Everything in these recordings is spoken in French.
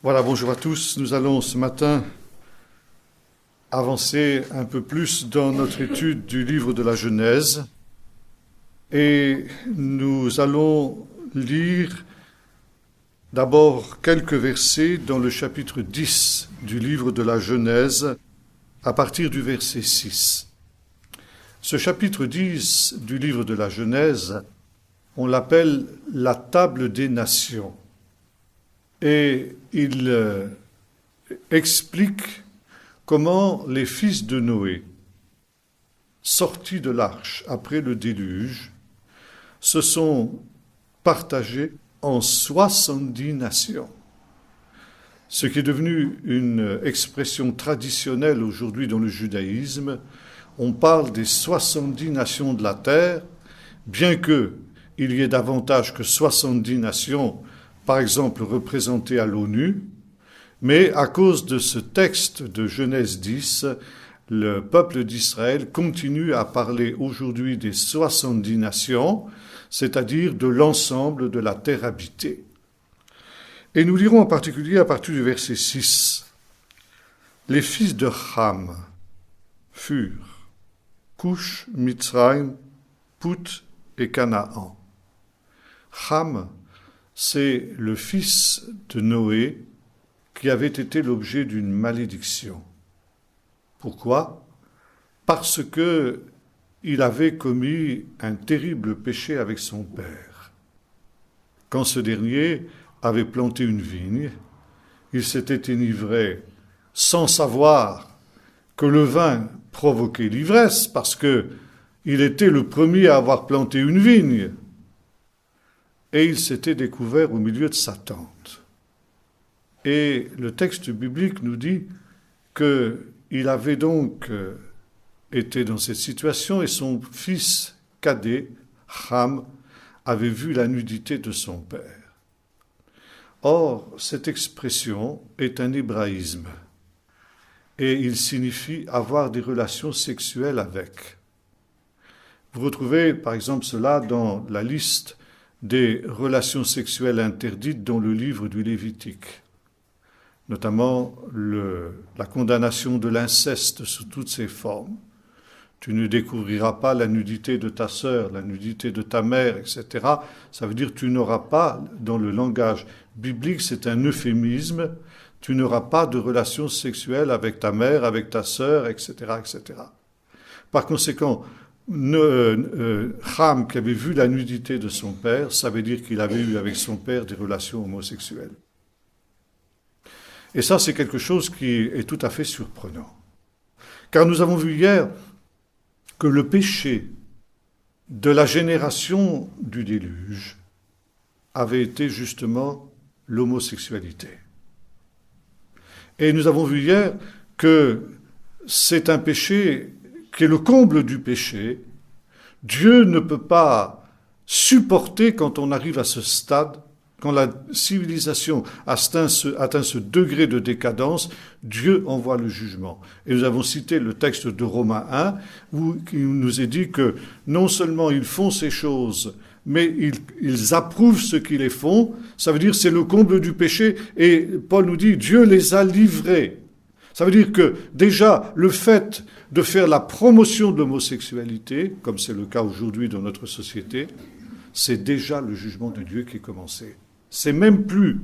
Voilà, bonjour à tous. Nous allons ce matin avancer un peu plus dans notre étude du livre de la Genèse et nous allons lire d'abord quelques versets dans le chapitre 10 du livre de la Genèse à partir du verset 6. Ce chapitre 10 du livre de la Genèse, on l'appelle la table des nations. Et il explique comment les fils de Noé, sortis de l'arche après le déluge, se sont partagés en 70 nations. Ce qui est devenu une expression traditionnelle aujourd'hui dans le judaïsme. On parle des 70 nations de la terre, bien qu'il y ait davantage que 70 nations, par exemple représentées à l'ONU, mais à cause de ce texte de Genèse 10, le peuple d'Israël continue à parler aujourd'hui des 70 nations, c'est-à-dire de l'ensemble de la terre habitée. Et nous lirons en particulier à partir du verset 6. Les fils de Ham furent Cush, Mitzrayim, Put et Canaan. Ham, c'est le fils de Noé qui avait été l'objet d'une malédiction. Pourquoi ? Parce que il avait commis un terrible péché avec son père. Quand ce dernier avait planté une vigne, il s'était enivré sans savoir que le vin provoquait l'ivresse, parce que il était le premier à avoir planté une vigne. Et il s'était découvert au milieu de sa tente. Et le texte biblique nous dit qu'il avait donc été dans cette situation et son fils cadet, Ham, avait vu la nudité de son père. Or, cette expression est un hébraïsme et il signifie avoir des relations sexuelles avec. Vous retrouvez par exemple cela dans la liste des relations sexuelles interdites dans le livre du Lévitique, notamment la condamnation de l'inceste sous toutes ses formes. Tu ne découvriras pas la nudité de ta sœur, la nudité de ta mère, etc. Ça veut dire tu n'auras pas, dans le langage biblique, c'est un euphémisme, tu n'auras pas de relations sexuelles avec ta mère, avec ta sœur, etc., etc. Par conséquent, Ham, qui avait vu la nudité de son père, ça veut dire qu'il avait eu avec son père des relations homosexuelles. Et ça, c'est quelque chose qui est tout à fait surprenant. Car nous avons vu hier que le péché de la génération du déluge avait été justement l'homosexualité. Et nous avons vu hier que c'est un péché qui est le comble du péché. Dieu ne peut pas supporter quand on arrive à ce stade, quand la civilisation atteint ce degré de décadence, Dieu envoie le jugement. Et nous avons cité le texte de Romains 1, où il nous est dit que non seulement ils font ces choses, mais ils approuvent ce qu'ils les font. Ça veut dire c'est le comble du péché. Et Paul nous dit Dieu les a livrés. Ça veut dire que déjà le fait de faire la promotion de l'homosexualité, comme c'est le cas aujourd'hui dans notre société, c'est déjà le jugement de Dieu qui est commencé. C'est même plus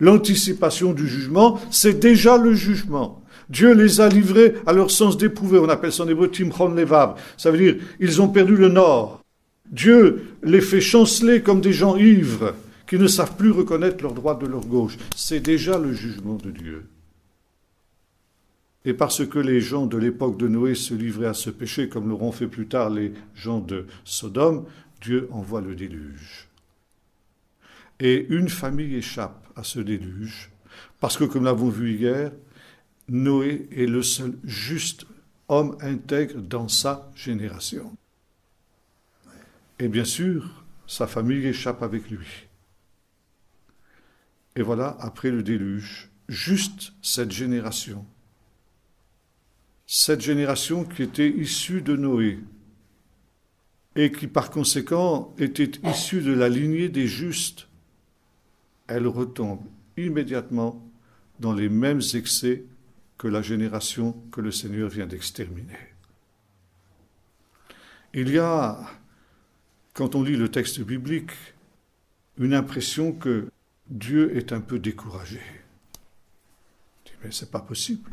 l'anticipation du jugement, c'est déjà le jugement. Dieu les a livrés à leur sens d'éprouver. On appelle ça en hébreu timchon levav. Ça veut dire ils ont perdu le nord. Dieu les fait chanceler comme des gens ivres qui ne savent plus reconnaître leur droite de leur gauche. C'est déjà le jugement de Dieu. Et parce que les gens de l'époque de Noé se livraient à ce péché, comme l'auront fait plus tard les gens de Sodome, Dieu envoie le déluge. Et une famille échappe à ce déluge, parce que, comme l'avons vu hier, Noé est le seul juste homme intègre dans sa génération. Et bien sûr, sa famille échappe avec lui. Et voilà, après le déluge, juste cette génération qui était issue de Noé et qui par conséquent était issue de la lignée des justes, elle retombe immédiatement dans les mêmes excès que la génération que le Seigneur vient d'exterminer. Il y a, quand on lit le texte biblique, une impression que Dieu est un peu découragé. On dit, mais c'est pas possible.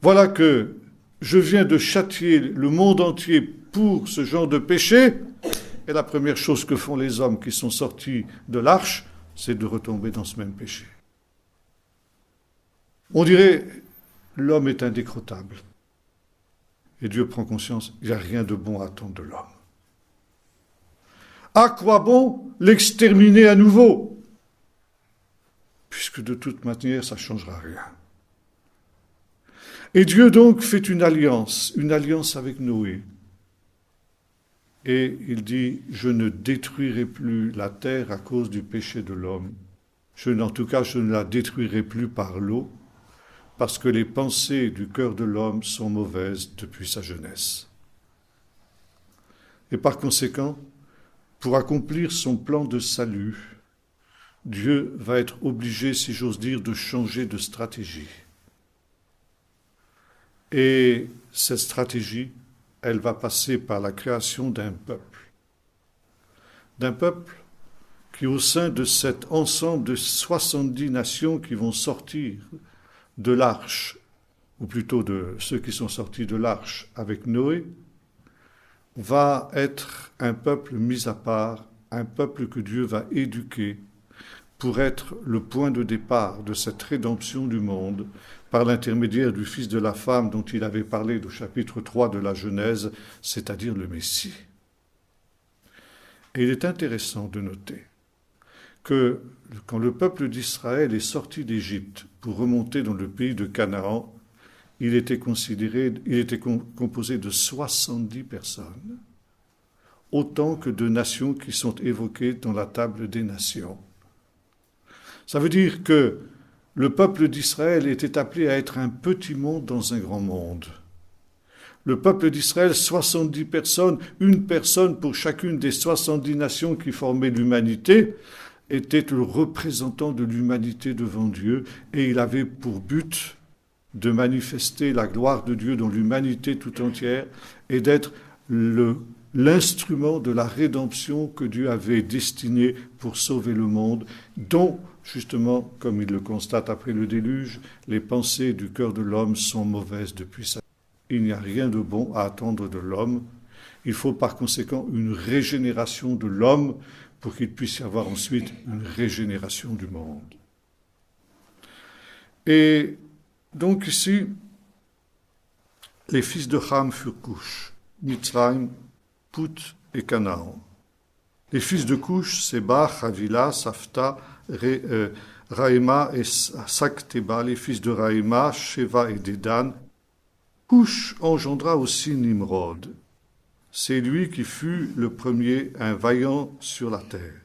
Voilà que je viens de châtier le monde entier pour ce genre de péché, et la première chose que font les hommes qui sont sortis de l'arche, c'est de retomber dans ce même péché. On dirait, l'homme est indécrottable. Et Dieu prend conscience, il n'y a rien de bon à attendre de l'homme. À quoi bon l'exterminer à nouveau? Puisque de toute manière, ça ne changera rien. Et Dieu donc fait une alliance avec Noé. Et il dit, je ne détruirai plus la terre à cause du péché de l'homme. En tout cas, je ne la détruirai plus par l'eau, parce que les pensées du cœur de l'homme sont mauvaises depuis sa jeunesse. Et par conséquent, pour accomplir son plan de salut, Dieu va être obligé, si j'ose dire, de changer de stratégie. Et cette stratégie, elle va passer par la création d'un peuple. D'un peuple qui, au sein de cet ensemble de 70 nations qui vont sortir de l'arche, ou plutôt de ceux qui sont sortis de l'arche avec Noé, va être un peuple mis à part, un peuple que Dieu va éduquer pour être le point de départ de cette rédemption du monde par l'intermédiaire du Fils de la femme dont il avait parlé au chapitre 3 de la Genèse, c'est-à-dire le Messie. Et il est intéressant de noter que quand le peuple d'Israël est sorti d'Égypte pour remonter dans le pays de Canaan, il était composé de 70 personnes, autant que de nations qui sont évoquées dans la table des nations. Ça veut dire que le peuple d'Israël était appelé à être un petit monde dans un grand monde. Le peuple d'Israël, 70 personnes, une personne pour chacune des 70 nations qui formaient l'humanité, était le représentant de l'humanité devant Dieu, et il avait pour but de manifester la gloire de Dieu dans l'humanité tout entière et d'être l'instrument de la rédemption que Dieu avait destiné pour sauver le monde, dont, justement, comme il le constate après le déluge, les pensées du cœur de l'homme sont mauvaises depuis sa vie. Il n'y a rien de bon à attendre de l'homme. Il faut par conséquent une régénération de l'homme pour qu'il puisse y avoir ensuite une régénération du monde. Et donc ici, les fils de Ham furent Cush, Mitzrayim, Put et Canaan. Les fils de Cush, Séba, Havila, Saphta, Raïma et Sakteba. Les fils de Raïma, Sheva et Dédan. Cush engendra aussi Nimrod. C'est lui qui fut le premier, un vaillant sur la terre.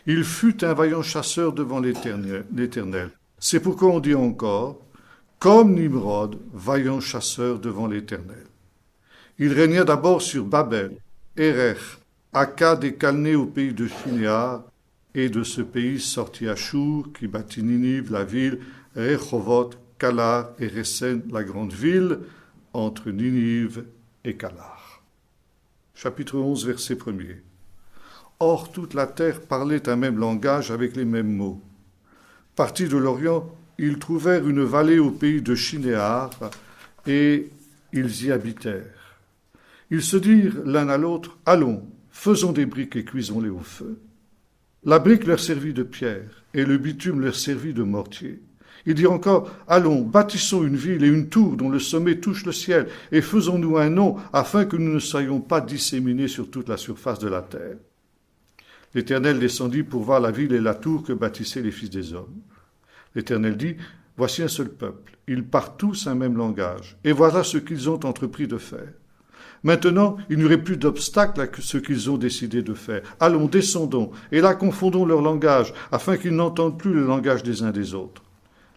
Il fut un vaillant chasseur devant l'Éternel. C'est pourquoi on dit encore, comme Nimrod, vaillant chasseur devant l'Éternel. Il régna d'abord sur Babel, Erech, Akkad et Calné au pays de Shinéar, et de ce pays sortit Achour, qui bâtit Ninive, la ville, Rehovot, Calar et Resen, la grande ville, entre Ninive et Calar. Chapitre 11, verset 1er. Or, toute la terre parlait un même langage avec les mêmes mots. Partis de l'Orient, ils trouvèrent une vallée au pays de Shinéar, et ils y habitèrent. Ils se dirent l'un à l'autre, « Allons, faisons des briques et cuisons-les au feu. » La brique leur servit de pierre, et le bitume leur servit de mortier. Ils dirent encore, « Allons, bâtissons une ville et une tour dont le sommet touche le ciel, et faisons-nous un nom, afin que nous ne soyons pas disséminés sur toute la surface de la terre. » L'Éternel descendit pour voir la ville et la tour que bâtissaient les fils des hommes. L'Éternel dit, « Voici un seul peuple, ils parlent tous un même langage, et voilà ce qu'ils ont entrepris de faire. Maintenant, il n'y aurait plus d'obstacle à ce qu'ils ont décidé de faire. Allons, descendons, et là confondons leur langage, afin qu'ils n'entendent plus le langage des uns des autres. »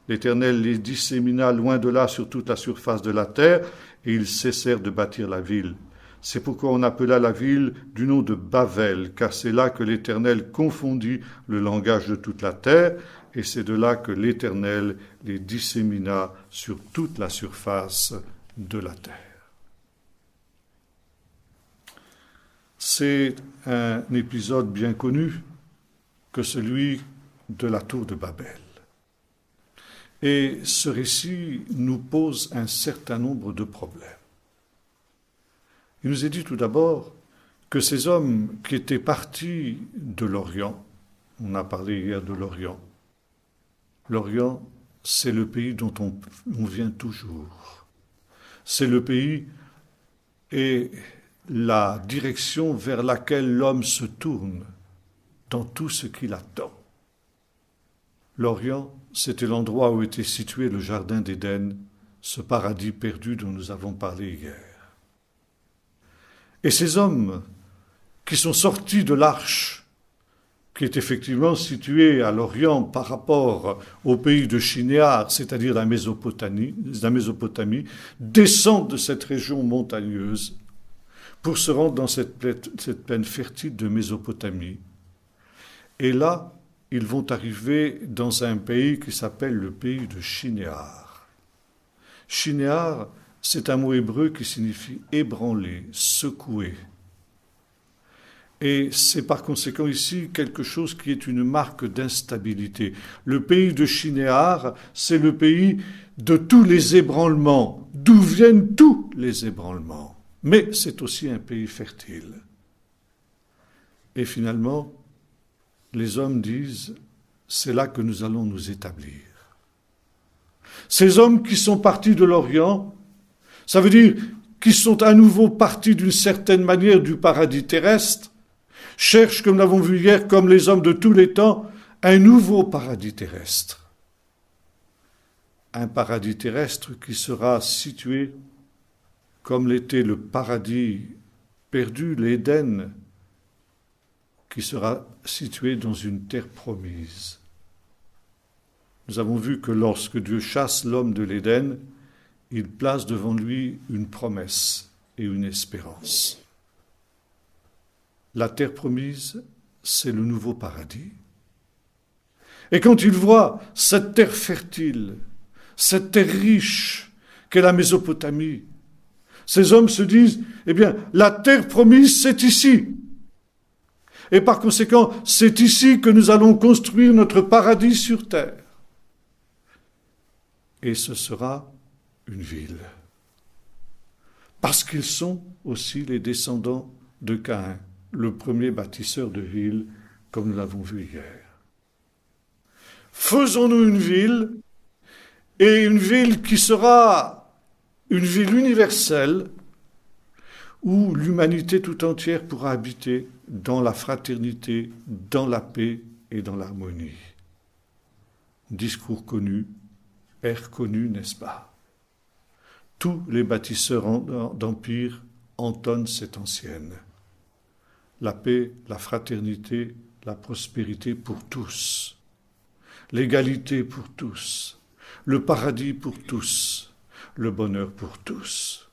L'Éternel les dissémina loin de là sur toute la surface de la terre, et ils cessèrent de bâtir la ville. C'est pourquoi on appela la ville du nom de Bavel, car c'est là que l'Éternel confondit le langage de toute la terre, et c'est de là que l'Éternel les dissémina sur toute la surface de la terre. C'est un épisode bien connu que celui de la tour de Babel. Et ce récit nous pose un certain nombre de problèmes. Il nous est dit tout d'abord que ces hommes qui étaient partis de l'Orient, on a parlé hier de l'Orient, l'Orient, c'est le pays dont on vient toujours. C'est le pays et la direction vers laquelle l'homme se tourne dans tout ce qu'il attend. L'Orient, c'était l'endroit où était situé le jardin d'Éden, ce paradis perdu dont nous avons parlé hier. Et ces hommes qui sont sortis de l'arche, qui est effectivement située à l'Orient par rapport au pays de Shinéar, c'est-à-dire la Mésopotamie, descendent de cette région montagneuse pour se rendre dans cette plaine fertile de Mésopotamie. Et là, ils vont arriver dans un pays qui s'appelle le pays de Shinéar. Shinéar, c'est un mot hébreu qui signifie ébranler, secouer. Et c'est par conséquent ici quelque chose qui est une marque d'instabilité. Le pays de Shinéar, c'est le pays de tous les ébranlements, d'où viennent tous les ébranlements. Mais c'est aussi un pays fertile. Et finalement, les hommes disent, c'est là que nous allons nous établir. Ces hommes qui sont partis de l'Orient, ça veut dire qu'ils sont à nouveau partis d'une certaine manière du paradis terrestre, cherchent, comme nous l'avons vu hier, comme les hommes de tous les temps, un nouveau paradis terrestre. Un paradis terrestre qui sera situé comme l'était le paradis perdu, l'Éden, qui sera situé dans une terre promise. Nous avons vu que lorsque Dieu chasse l'homme de l'Éden, il place devant lui une promesse et une espérance. La terre promise, c'est le nouveau paradis. Et quand il voit cette terre fertile, cette terre riche qu'est la Mésopotamie, ces hommes se disent, eh bien, la terre promise, c'est ici. Et par conséquent, c'est ici que nous allons construire notre paradis sur terre. Et ce sera une ville. Parce qu'ils sont aussi les descendants de Caïn, le premier bâtisseur de ville, comme nous l'avons vu hier. Faisons-nous une ville, et une ville qui sera une ville universelle, où l'humanité tout entière pourra habiter dans la fraternité, dans la paix et dans l'harmonie. Discours connu, ère connue, n'est-ce pas? Tous les bâtisseurs d'empire entonnent cette ancienne. La paix, la fraternité, la prospérité pour tous, l'égalité pour tous, le paradis pour tous, le bonheur pour tous.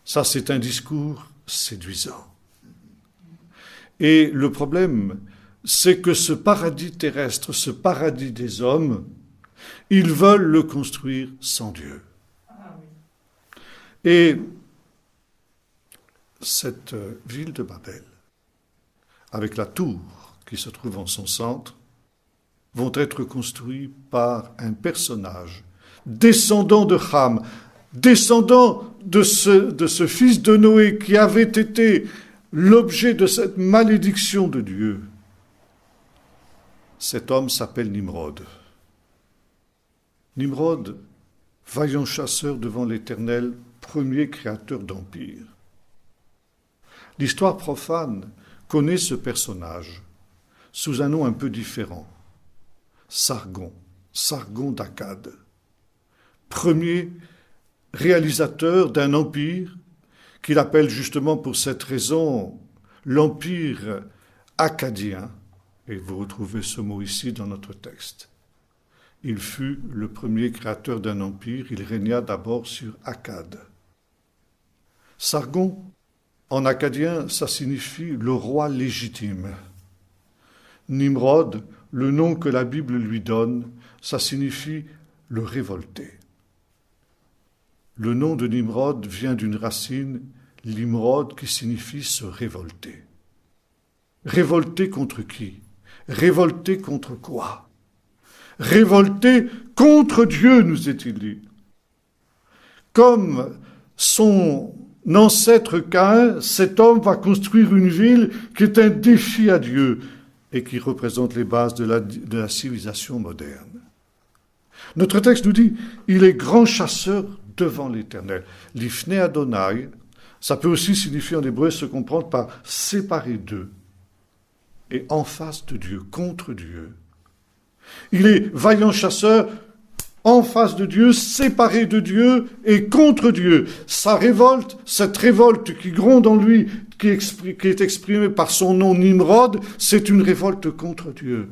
Ça, c'est un discours séduisant. Et le problème, c'est que ce paradis terrestre, ce paradis des hommes, ils veulent le construire sans Dieu. Et cette ville de Babel, avec la tour qui se trouve en son centre, vont être construits par un personnage descendant de Ham, descendant de ce fils de Noé qui avait été l'objet de cette malédiction de Dieu. Cet homme s'appelle Nimrod. Nimrod, vaillant chasseur devant l'Éternel, premier créateur d'empire. L'histoire profane connaît ce personnage sous un nom un peu différent. Sargon d'Akkad. Premier réalisateur d'un empire qu'il appelle justement pour cette raison l'empire akkadien. Et vous retrouvez ce mot ici dans notre texte. Il fut le premier créateur d'un empire, il régna d'abord sur Akkad. Sargon, en acadien, ça signifie le roi légitime. Nimrod, le nom que la Bible lui donne, ça signifie le révolté. Le nom de Nimrod vient d'une racine, l'imrod, qui signifie se révolter. Révolter contre qui? Révolter contre quoi? Révolter contre Dieu, nous est-il dit. Comme son ancêtre Caïn, cet homme va construire une ville qui est un défi à Dieu et qui représente les bases de la civilisation moderne. Notre texte nous dit, il est grand chasseur devant l'Éternel. L'Ifné Adonai, ça peut aussi signifier en hébreu se comprendre par séparer d'eux et en face de Dieu, contre Dieu. Il est vaillant chasseur en face de Dieu, séparé de Dieu et contre Dieu. Sa révolte, cette révolte qui gronde en lui, qui est exprimée par son nom Nimrod, c'est une révolte contre Dieu.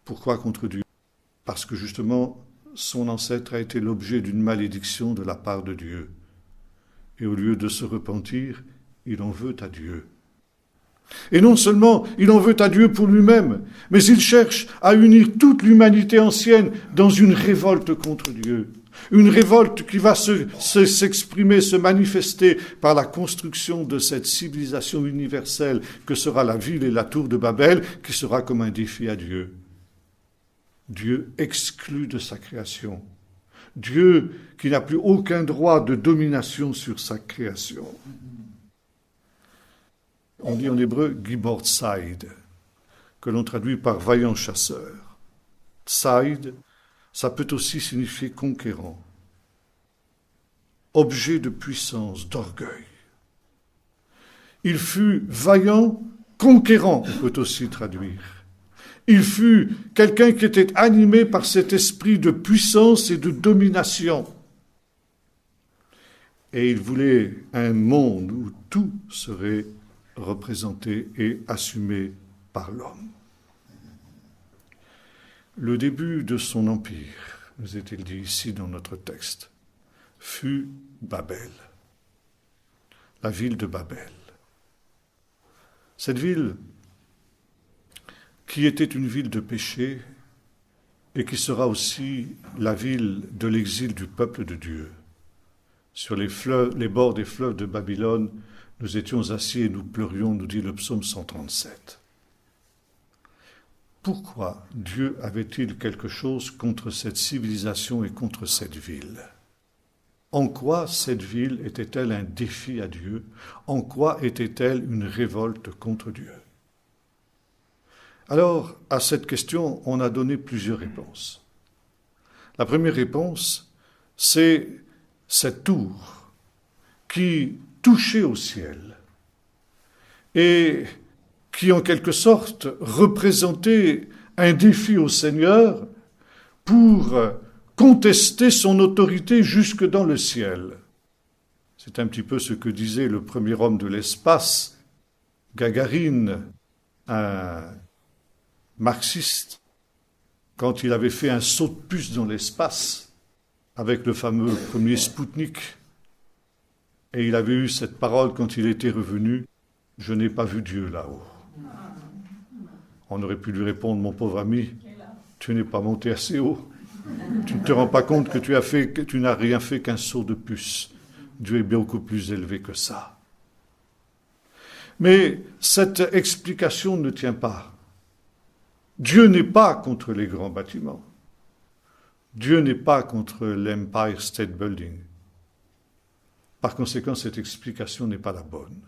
Pourquoi contre Dieu? Parce que justement, son ancêtre a été l'objet d'une malédiction de la part de Dieu. Et au lieu de se repentir, il en veut à Dieu. Et non seulement il en veut à Dieu pour lui-même, mais il cherche à unir toute l'humanité ancienne dans une révolte contre Dieu. Une révolte qui va s'exprimer, se manifester par la construction de cette civilisation universelle que sera la ville et la tour de Babel, qui sera comme un défi à Dieu. Dieu exclu de sa création. Dieu qui n'a plus aucun droit de domination sur sa création. On dit en hébreu « gibor tsaïd », que l'on traduit par « vaillant chasseur ». Tsaïd, ça peut aussi signifier conquérant, objet de puissance, d'orgueil. Il fut vaillant, conquérant, on peut aussi traduire. Il fut quelqu'un qui était animé par cet esprit de puissance et de domination. Et il voulait un monde où tout serait représenté et assumé par l'homme. Le début de son empire, nous est-il dit ici dans notre texte, fut Babel, la ville de Babel. Cette ville qui était une ville de péché et qui sera aussi la ville de l'exil du peuple de Dieu. Sur les bords des fleuves de Babylone, nous étions assis et nous pleurions, nous dit le psaume 137. Pourquoi Dieu avait-il quelque chose contre cette civilisation et contre cette ville? En quoi cette ville était-elle un défi à Dieu? En quoi était-elle une révolte contre Dieu? Alors, à cette question, on a donné plusieurs réponses. La première réponse, c'est cette tour qui touchait au ciel et qui, en quelque sorte, représentait un défi au Seigneur pour contester son autorité jusque dans le ciel. C'est un petit peu ce que disait le premier homme de l'espace, Gagarine, un marxiste, quand il avait fait un saut de puce dans l'espace avec le fameux premier Spoutnik. Et il avait eu cette parole quand il était revenu, « Je n'ai pas vu Dieu là-haut ». On aurait pu lui répondre, « Mon pauvre ami, tu n'es pas monté assez haut. Tu ne te rends pas compte que tu n'as rien fait qu'un saut de puce. Dieu est beaucoup plus élevé que ça. » Mais cette explication ne tient pas. Dieu n'est pas contre les grands bâtiments. Dieu n'est pas contre l'Empire State Building. Par conséquent, cette explication n'est pas la bonne.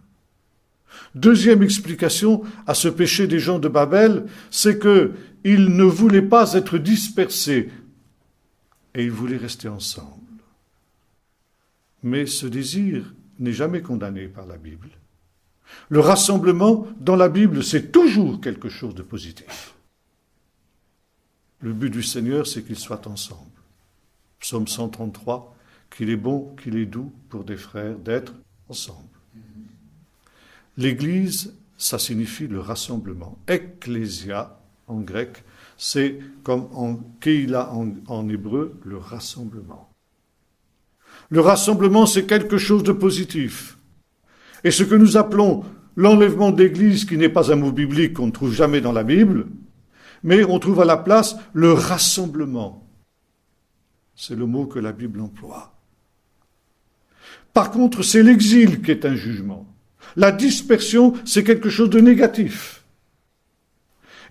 Deuxième explication à ce péché des gens de Babel, c'est qu'ils ne voulaient pas être dispersés et ils voulaient rester ensemble. Mais ce désir n'est jamais condamné par la Bible. Le rassemblement dans la Bible, c'est toujours quelque chose de positif. Le but du Seigneur, c'est qu'ils soient ensemble. Psaume 133, qu'il est bon, qu'il est doux pour des frères d'être ensemble. L'Église, ça signifie le rassemblement. Ecclésia, en grec, c'est comme en keila en hébreu, le rassemblement. Le rassemblement, c'est quelque chose de positif. Et ce que nous appelons l'enlèvement d'église, qui n'est pas un mot biblique qu'on ne trouve jamais dans la Bible, mais on trouve à la place le rassemblement. C'est le mot que la Bible emploie. Par contre, c'est l'exil qui est un jugement. La dispersion, c'est quelque chose de négatif.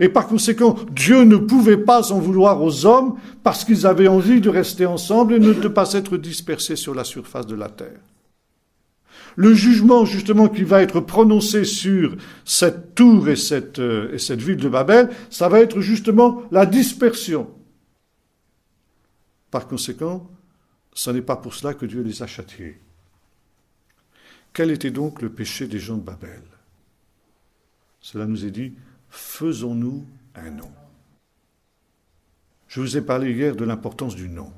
Et par conséquent, Dieu ne pouvait pas en vouloir aux hommes parce qu'ils avaient envie de rester ensemble et de ne pas être dispersés sur la surface de la terre. Le jugement, justement, qui va être prononcé sur cette tour et cette ville de Babel, ça va être justement la dispersion. Par conséquent, ce n'est pas pour cela que Dieu les a châtiés. Quel était donc le péché des gens de Babel? Cela nous est dit, faisons-nous un nom. Je vous ai parlé hier de l'importance du nom.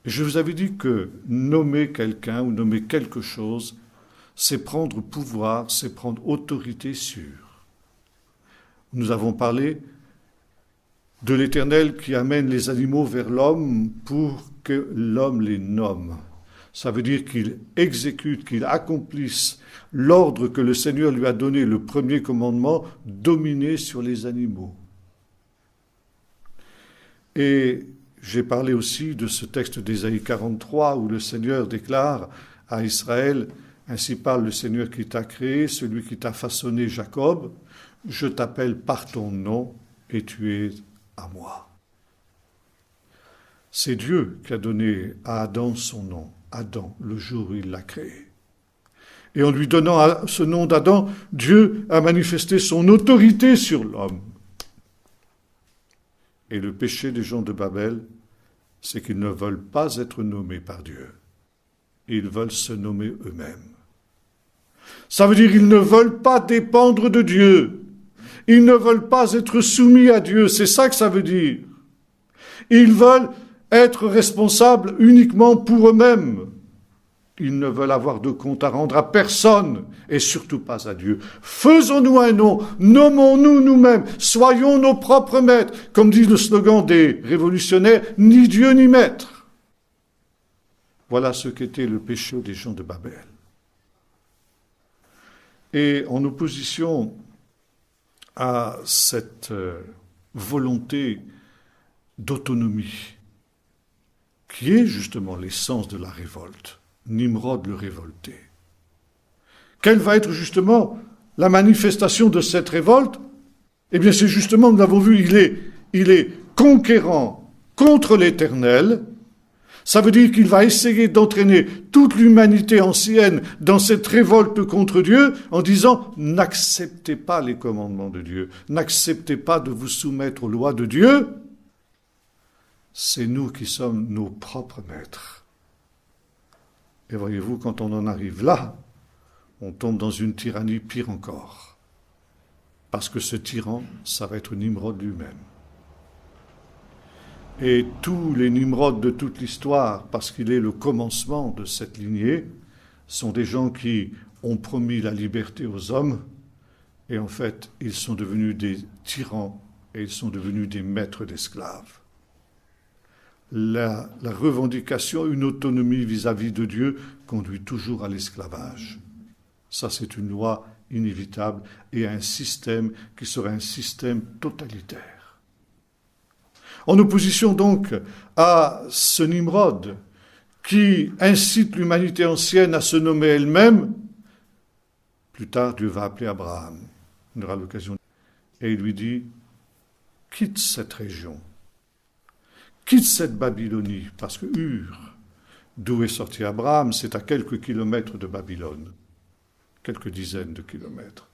Je vous avais dit que nommer quelqu'un ou nommer quelque chose, c'est prendre pouvoir, c'est prendre autorité sur. Nous avons parlé de l'Éternel qui amène les animaux vers l'homme pour que l'homme les nomme. Ça veut dire qu'il exécute, qu'il accomplisse l'ordre que le Seigneur lui a donné, le premier commandement, dominer sur les animaux. Et j'ai parlé aussi de ce texte d'Ésaïe 43 où le Seigneur déclare à Israël, ainsi parle le Seigneur qui t'a créé, celui qui t'a façonné Jacob, je t'appelle par ton nom et tu es à moi. C'est Dieu qui a donné à Adam son nom, Adam, le jour où il l'a créé. Et en lui donnant ce nom d'Adam, Dieu a manifesté son autorité sur l'homme. Et le péché des gens de Babel, c'est qu'ils ne veulent pas être nommés par Dieu. Ils veulent se nommer eux-mêmes. Ça veut dire qu'ils ne veulent pas dépendre de Dieu. Ils ne veulent pas être soumis à Dieu. C'est ça que ça veut dire. Ils veulent être responsables uniquement pour eux-mêmes. Ils ne veulent avoir de compte à rendre à personne et surtout pas à Dieu. Faisons-nous un nom, nommons-nous nous-mêmes, soyons nos propres maîtres. Comme dit le slogan des révolutionnaires, ni Dieu ni maître. Voilà ce qu'était le péché des gens de Babel. Et en opposition à cette volonté d'autonomie, qui est justement l'essence de la révolte, Nimrod le révolté. Quelle va être justement la manifestation de cette révolte? Eh bien, c'est justement, nous l'avons vu, il est conquérant contre l'Éternel. Ça veut dire qu'il va essayer d'entraîner toute l'humanité ancienne dans cette révolte contre Dieu en disant « N'acceptez pas les commandements de Dieu, n'acceptez pas de vous soumettre aux lois de Dieu. C'est nous qui sommes nos propres maîtres. » Et voyez-vous, quand on en arrive là, on tombe dans une tyrannie pire encore. Parce que ce tyran, ça va être Nimrod lui-même. Et tous les Nimrods de toute l'histoire, parce qu'il est le commencement de cette lignée, sont des gens qui ont promis la liberté aux hommes, et en fait, ils sont devenus des tyrans, et ils sont devenus des maîtres d'esclaves. La revendication, une autonomie vis-à-vis de Dieu, conduit toujours à l'esclavage. Ça, c'est une loi inévitable et un système qui serait un système totalitaire. En opposition donc à ce Nimrod qui incite l'humanité ancienne à se nommer elle-même, plus tard Dieu va appeler Abraham. On aura l'occasion. Et il lui dit, quitte cette région. Quitte cette Babylonie, parce que Ur, d'où est sorti Abraham, c'est à quelques kilomètres de Babylone, quelques dizaines de kilomètres.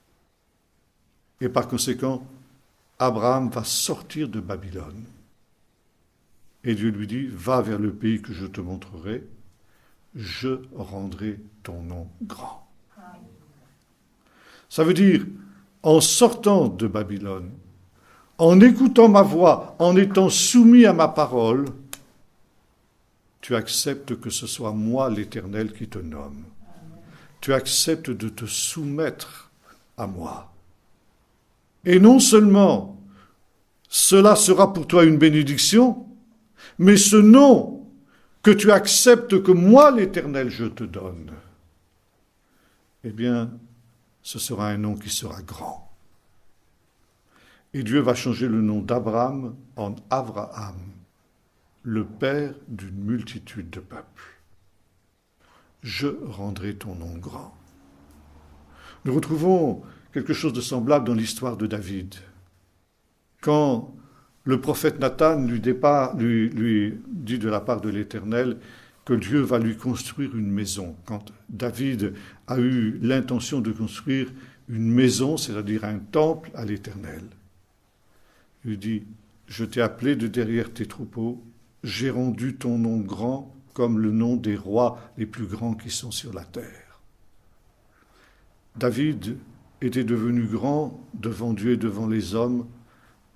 Et par conséquent, Abraham va sortir de Babylone. Et Dieu lui dit, va vers le pays que je te montrerai, je rendrai ton nom grand. Ça veut dire, en sortant de Babylone, en écoutant ma voix, en étant soumis à ma parole, tu acceptes que ce soit moi, l'Éternel, qui te nomme. Tu acceptes de te soumettre à moi. Et non seulement cela sera pour toi une bénédiction, mais ce nom que tu acceptes que moi, l'Éternel, je te donne, eh bien, ce sera un nom qui sera grand. Et Dieu va changer le nom d'Abraham en Avraham, le père d'une multitude de peuples. Je rendrai ton nom grand. Nous retrouvons quelque chose de semblable dans l'histoire de David. Quand le prophète Nathan lui dit de la part de l'Éternel que Dieu va lui construire une maison. Quand David a eu l'intention de construire une maison, c'est-à-dire un temple à l'Éternel, il lui dit, je t'ai appelé de derrière tes troupeaux, j'ai rendu ton nom grand comme le nom des rois les plus grands qui sont sur la terre. David était devenu grand devant Dieu et devant les hommes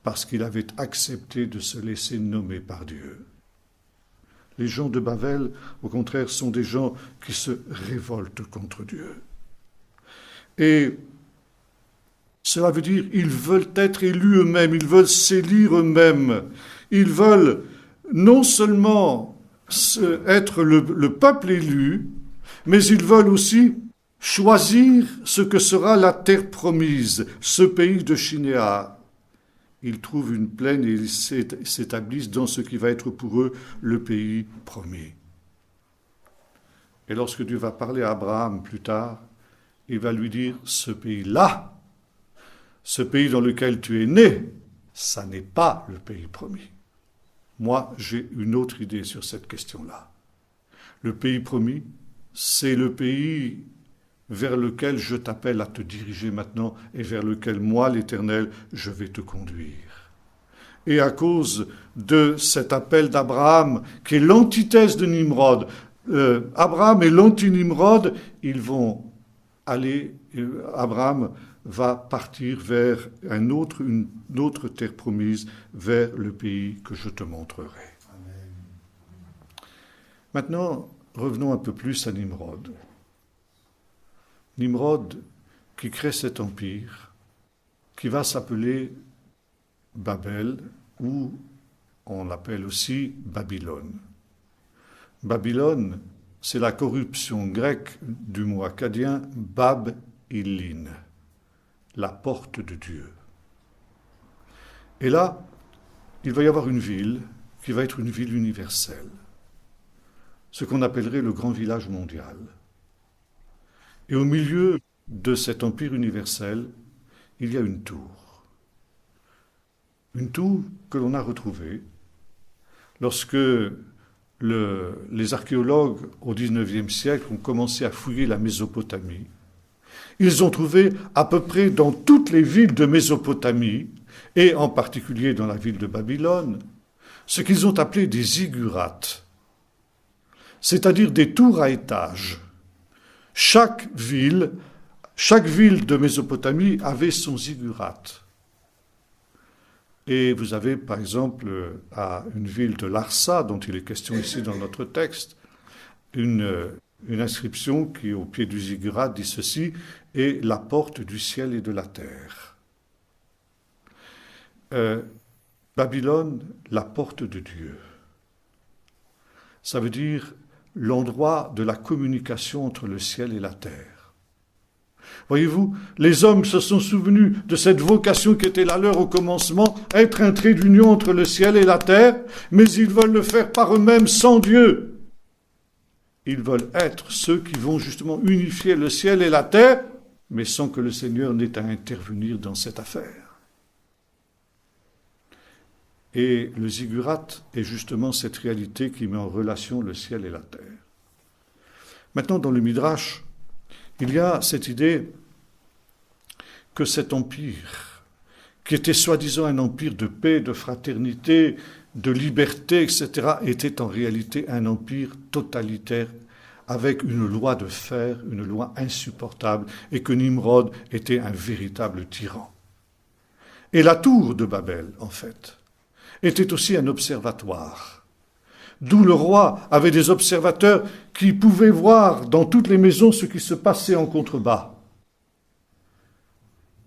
parce qu'il avait accepté de se laisser nommer par Dieu. Les gens de Babel, au contraire, sont des gens qui se révoltent contre Dieu. Et cela veut dire qu'ils veulent être élus eux-mêmes, ils veulent s'élire eux-mêmes, ils veulent non seulement être le peuple élu, mais ils veulent aussi choisir ce que sera la terre promise, ce pays de Shinéar. Ils trouvent une plaine et ils s'établissent dans ce qui va être pour eux le pays promis. Et lorsque Dieu va parler à Abraham plus tard, il va lui dire, ce pays-là, ce pays dans lequel tu es né, ça n'est pas le pays promis. Moi, j'ai une autre idée sur cette question-là. Le pays promis, c'est le pays vers lequel je t'appelle à te diriger maintenant et vers lequel moi, l'Éternel, je vais te conduire. Et à cause de cet appel d'Abraham, qui est l'antithèse de Nimrod, Abraham et l'anti-Nimrod, ils vont aller, Abraham va partir vers une autre terre promise, vers le pays que je te montrerai. Amen. Maintenant, revenons un peu plus à Nimrod. Nimrod qui crée cet empire, qui va s'appeler Babel, ou on l'appelle aussi Babylone. Babylone, c'est la corruption grecque du mot akkadien Bab-Illin, la porte de Dieu. Et là, il va y avoir une ville qui va être une ville universelle, ce qu'on appellerait le grand village mondial. Et au milieu de cet empire universel, il y a une tour. Une tour que l'on a retrouvée lorsque les archéologues au XIXe siècle ont commencé à fouiller la Mésopotamie. Ils ont trouvé à peu près dans toutes les villes de Mésopotamie, et en particulier dans la ville de Babylone, ce qu'ils ont appelé des ziggurats, c'est-à-dire des tours à étages. Chaque ville de Mésopotamie avait son ziggurat. Et vous avez, par exemple, à une ville de Larsa, dont il est question ici dans notre texte, une inscription qui, au pied du ziggurat, dit ceci, « est la porte du ciel et de la terre ». Babylone, la porte de Dieu. Ça veut dire l'endroit de la communication entre le ciel et la terre. Voyez-vous, les hommes se sont souvenus de cette vocation qui était la leur au commencement, être un trait d'union entre le ciel et la terre, mais ils veulent le faire par eux-mêmes sans Dieu. Ils veulent être ceux qui vont justement unifier le ciel et la terre, mais sans que le Seigneur n'ait à intervenir dans cette affaire. Et le ziggurat est justement cette réalité qui met en relation le ciel et la terre. Maintenant, dans le Midrash, il y a cette idée que cet empire, qui était soi-disant un empire de paix, de fraternité, de liberté, etc., était en réalité un empire totalitaire avec une loi de fer, une loi insupportable, et que Nimrod était un véritable tyran. Et la tour de Babel, en fait, était aussi un observatoire, d'où le roi avait des observateurs qui pouvaient voir dans toutes les maisons ce qui se passait en contrebas.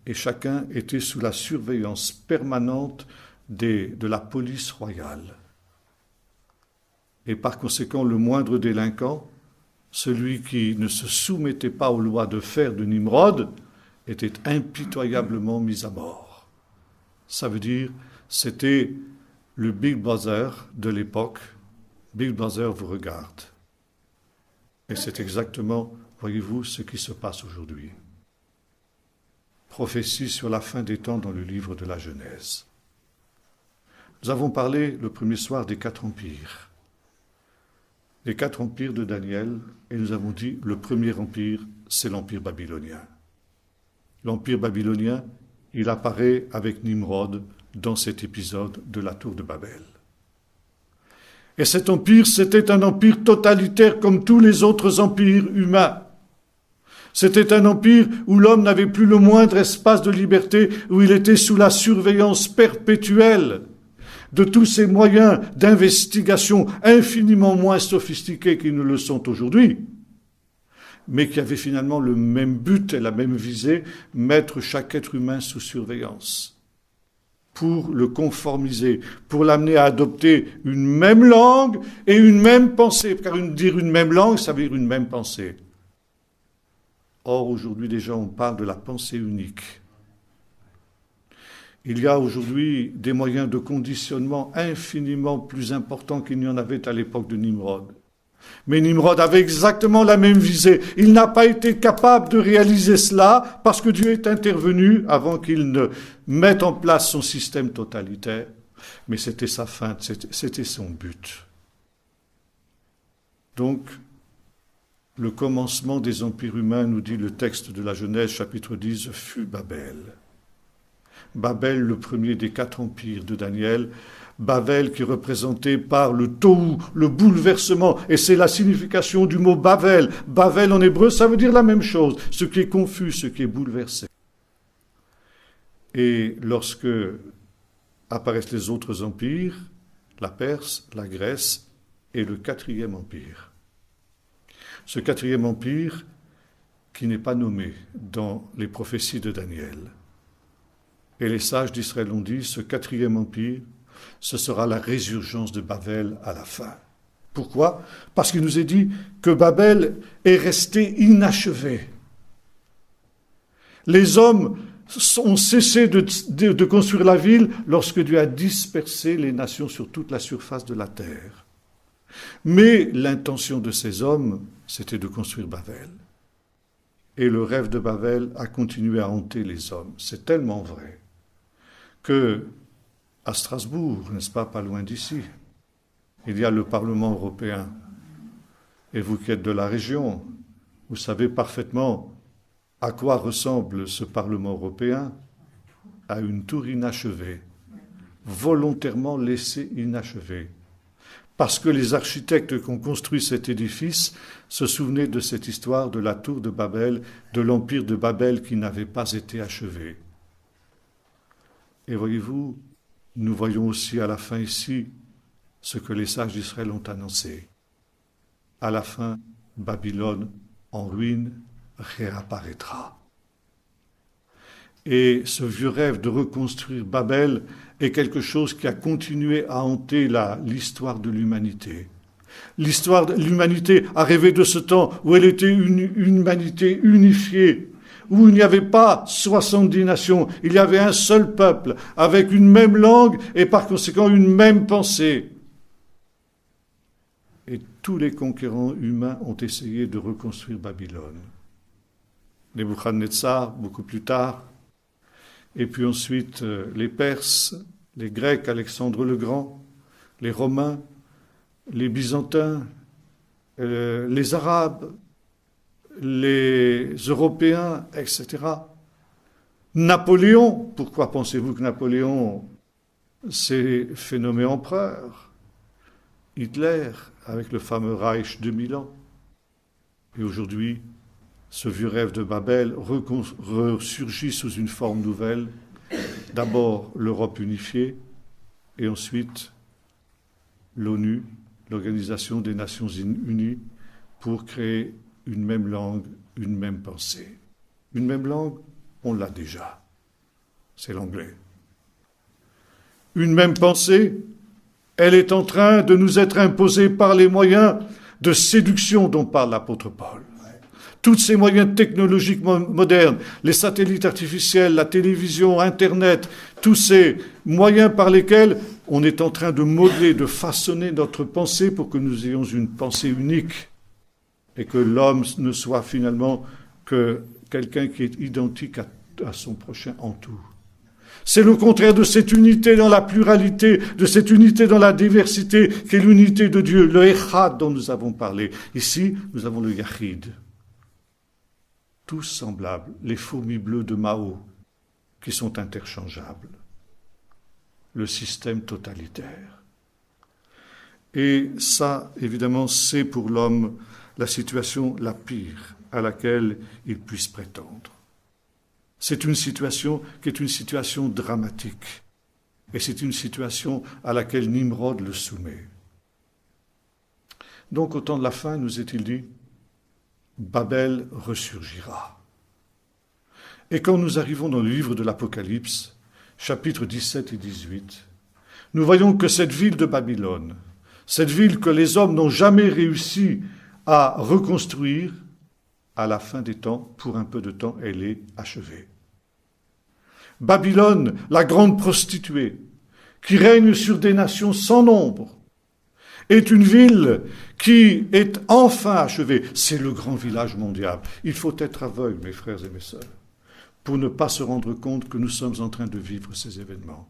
Et chacun était sous la surveillance permanente de la police royale. et par conséquent le moindre délinquant, celui qui ne se soumettait pas aux lois de fer de Nimrod, était impitoyablement mis à mort. Ça veut dire, c'était le Big Brother de l'époque. Big Brother vous regarde. Et c'est exactement, voyez-vous, ce qui se passe aujourd'hui. Prophétie sur la fin des temps dans le livre de la Genèse. Nous avons parlé le premier soir des 4 empires. Les 4 empires de Daniel, et nous avons dit le premier empire, c'est l'empire babylonien. L'empire babylonien, il apparaît avec Nimrod dans cet épisode de la tour de Babel. Et cet empire, c'était un empire totalitaire comme tous les autres empires humains. C'était un empire où l'homme n'avait plus le moindre espace de liberté, où il était sous la surveillance perpétuelle de tous ces moyens d'investigation infiniment moins sophistiqués qu'ils ne le sont aujourd'hui, mais qui avaient finalement le même but et la même visée, mettre chaque être humain sous surveillance, pour le conformiser, pour l'amener à adopter une même langue et une même pensée, car dire une même langue, ça veut dire une même pensée. Or, aujourd'hui, déjà, on parle de la pensée unique. Il y a aujourd'hui des moyens de conditionnement infiniment plus importants qu'il n'y en avait à l'époque de Nimrod. Mais Nimrod avait exactement la même visée. Il n'a pas été capable de réaliser cela parce que Dieu est intervenu avant qu'il ne mette en place son système totalitaire. Mais c'était sa fin, c'était son but. Donc, le commencement des empires humains, nous dit le texte de la Genèse, chapitre 10, fut Babel. Babel, le premier des 4 empires de Daniel, Babel qui est représenté par le tohu, le bouleversement, et c'est la signification du mot Babel. Babel en hébreu, ça veut dire la même chose, ce qui est confus, ce qui est bouleversé. Et lorsque apparaissent les autres empires, la Perse, la Grèce et le 4e empire. Ce 4e empire qui n'est pas nommé dans les prophéties de Daniel. Et les sages d'Israël ont dit, ce 4e empire, ce sera la résurgence de Babel à la fin. Pourquoi ? Parce qu'il nous est dit que Babel est resté inachevé. Les hommes ont cessé de construire la ville lorsque Dieu a dispersé les nations sur toute la surface de la terre. Mais l'intention de ces hommes, c'était de construire Babel. Et le rêve de Babel a continué à hanter les hommes. C'est tellement vrai que à Strasbourg, n'est-ce pas loin d'ici, il y a le Parlement européen. Et vous qui êtes de la région, vous savez parfaitement à quoi ressemble ce Parlement européen, à une tour inachevée, volontairement laissée inachevée. Parce que les architectes qui ont construit cet édifice se souvenaient de cette histoire de la tour de Babel, de l'empire de Babel qui n'avait pas été achevé. Et voyez-vous, nous voyons aussi à la fin ici ce que les sages d'Israël ont annoncé. À la fin, Babylone en ruine réapparaîtra. Et ce vieux rêve de reconstruire Babel est quelque chose qui a continué à hanter l'histoire de l'humanité. L'histoire de l'humanité a rêvé de ce temps où elle était une humanité unifiée, où il n'y avait pas 70 nations, il y avait un seul peuple, avec une même langue et par conséquent une même pensée. Et tous les conquérants humains ont essayé de reconstruire Babylone. Nebuchadnezzar, beaucoup plus tard, et puis ensuite les Perses, les Grecs, Alexandre le Grand, les Romains, les Byzantins, les Arabes, les Européens, etc. Napoléon, pourquoi pensez-vous que Napoléon s'est fait nommer empereur ? Hitler, avec le fameux Reich de Milan. Et aujourd'hui, ce vieux rêve de Babel ressurgit sous une forme nouvelle. D'abord l'Europe unifiée, et ensuite l'ONU, l'Organisation des Nations Unies, pour créer une même langue, une même pensée. Une même langue, on l'a déjà. C'est l'anglais. Une même pensée, Elle est en train de nous être imposée par les moyens de séduction dont parle l'apôtre Paul. Tous ces moyens technologiques modernes, les satellites artificiels, la télévision, Internet, tous ces moyens par lesquels on est en train de modeler, de façonner notre pensée pour que nous ayons une pensée unique et que l'homme ne soit finalement que quelqu'un qui est identique à son prochain en tout. C'est le contraire de cette unité dans la pluralité, de cette unité dans la diversité, qui est l'unité de Dieu, le Echad dont nous avons parlé. Ici, nous avons le Yachid. Tous semblables, les fourmis bleues de Mao, qui sont interchangeables. Le système totalitaire. Et ça, évidemment, c'est pour l'homme la situation la pire à laquelle il puisse prétendre. C'est une situation qui est une situation dramatique. Et c'est une situation à laquelle Nimrod le soumet. Donc, au temps de la fin, nous est-il dit, Babel ressurgira. Et quand nous arrivons dans le livre de l'Apocalypse, chapitres 17 et 18, nous voyons que cette ville de Babylone, cette ville que les hommes n'ont jamais réussi à reconstruire, à la fin des temps, pour un peu de temps, elle est achevée. Babylone, la grande prostituée, qui règne sur des nations sans nombre, est une ville qui est enfin achevée. C'est le grand village mondial. Il faut être aveugle, mes frères et mes sœurs, pour ne pas se rendre compte que nous sommes en train de vivre ces événements.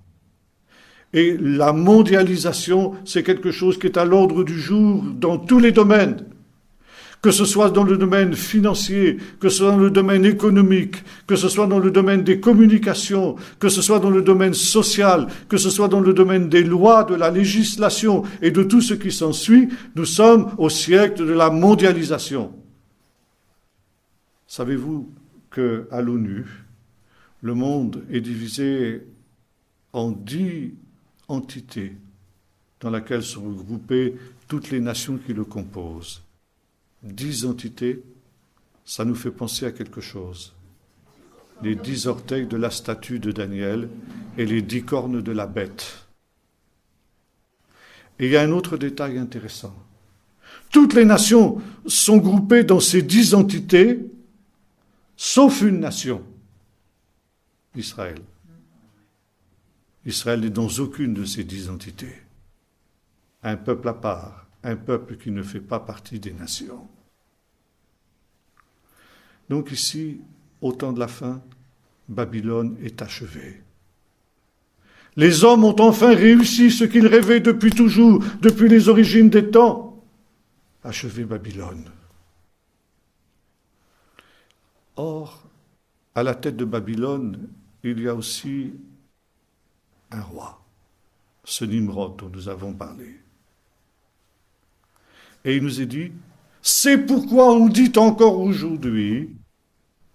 Et la mondialisation, c'est quelque chose qui est à l'ordre du jour dans tous les domaines. Que ce soit dans le domaine financier, que ce soit dans le domaine économique, que ce soit dans le domaine des communications, que ce soit dans le domaine social, que ce soit dans le domaine des lois, de la législation et de tout ce qui s'ensuit, nous sommes au siècle de la mondialisation. Savez-vous qu'à l'ONU, le monde est divisé en 10 entités dans lesquelles sont regroupées toutes les nations qui le composent. 10 entités, ça nous fait penser à quelque chose. Les 10 orteils de la statue de Daniel et les 10 cornes de la bête. Et il y a un autre détail intéressant. Toutes les nations sont groupées dans ces 10 entités, sauf une nation, Israël. Israël n'est dans aucune de ces 10 entités. Un peuple à part. Un peuple qui ne fait pas partie des nations. Donc ici, au temps de la fin, Babylone est achevée. Les hommes ont enfin réussi ce qu'ils rêvaient depuis toujours, depuis les origines des temps. Achever Babylone. Or, à la tête de Babylone, il y a aussi un roi, ce Nimrod dont nous avons parlé. Et il nous est dit, c'est pourquoi on dit encore aujourd'hui,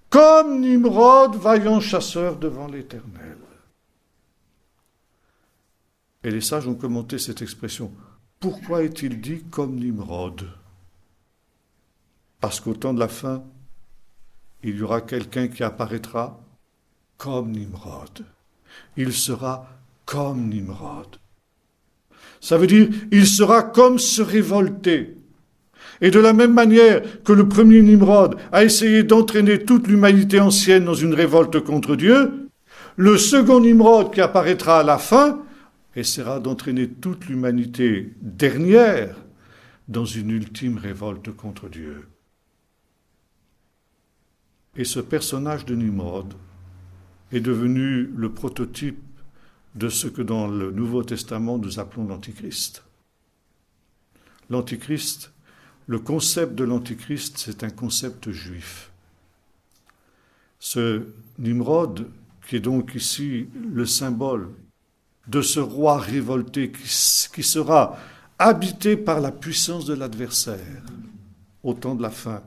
comme Nimrod, vaillant chasseur devant l'Éternel. Et les sages ont commenté cette expression. Pourquoi est-il dit comme Nimrod? Parce qu'au temps de la fin, il y aura quelqu'un qui apparaîtra comme Nimrod. Il sera comme Nimrod. Ça veut dire, il sera comme se révolter. Et de la même manière que le premier Nimrod a essayé d'entraîner toute l'humanité ancienne dans une révolte contre Dieu, le second Nimrod qui apparaîtra à la fin essaiera d'entraîner toute l'humanité dernière dans une ultime révolte contre Dieu. Et ce personnage de Nimrod est devenu le prototype de ce que dans le Nouveau Testament nous appelons l'Antichrist. L'Antichrist, le concept de l'Antichrist, c'est un concept juif. Ce Nimrod, qui est donc ici le symbole de ce roi révolté qui sera habité par la puissance de l'adversaire au temps de la fin,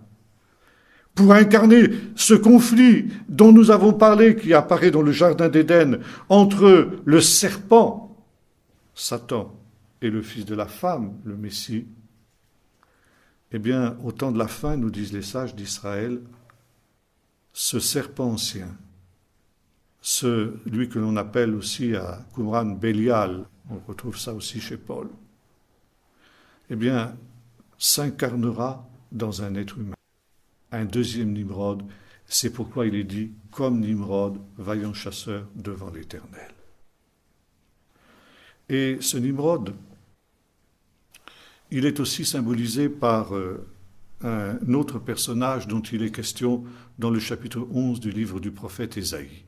pour incarner ce conflit dont nous avons parlé, qui apparaît dans le Jardin d'Éden, entre le serpent, Satan, et le fils de la femme, le Messie. Eh bien, au temps de la fin, nous disent les sages d'Israël, ce serpent ancien celui que l'on appelle aussi à Qumran Bélial, on retrouve ça aussi chez Paul, eh bien, s'incarnera dans un être humain. Un deuxième Nimrod, c'est pourquoi il est dit « comme Nimrod, vaillant chasseur devant l'Éternel ». Et ce Nimrod, il est aussi symbolisé par un autre personnage dont il est question dans le chapitre 11 du livre du prophète Ésaïe.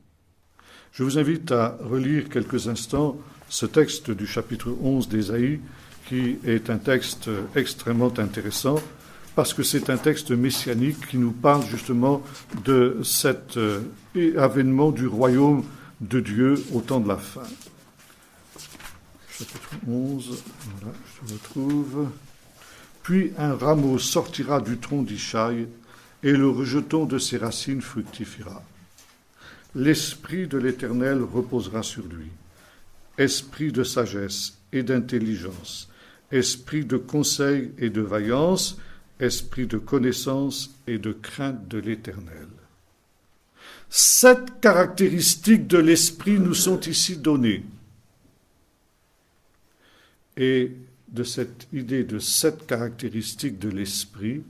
Je vous invite à relire quelques instants ce texte du chapitre 11 d'Ésaïe, qui est un texte extrêmement intéressant, parce que c'est un texte messianique qui nous parle justement de cet avènement du royaume de Dieu au temps de la fin. Chapitre 11, voilà, je le retrouve. « Puis un rameau sortira du tronc d'Ishaï, et le rejeton de ses racines fructifiera. L'esprit de l'Éternel reposera sur lui, esprit de sagesse et d'intelligence, esprit de conseil et de vaillance, esprit de connaissance et de crainte de l'Éternel. » 7 caractéristiques de l'esprit nous sont ici données. Et de cette idée de 7 caractéristiques de l'esprit,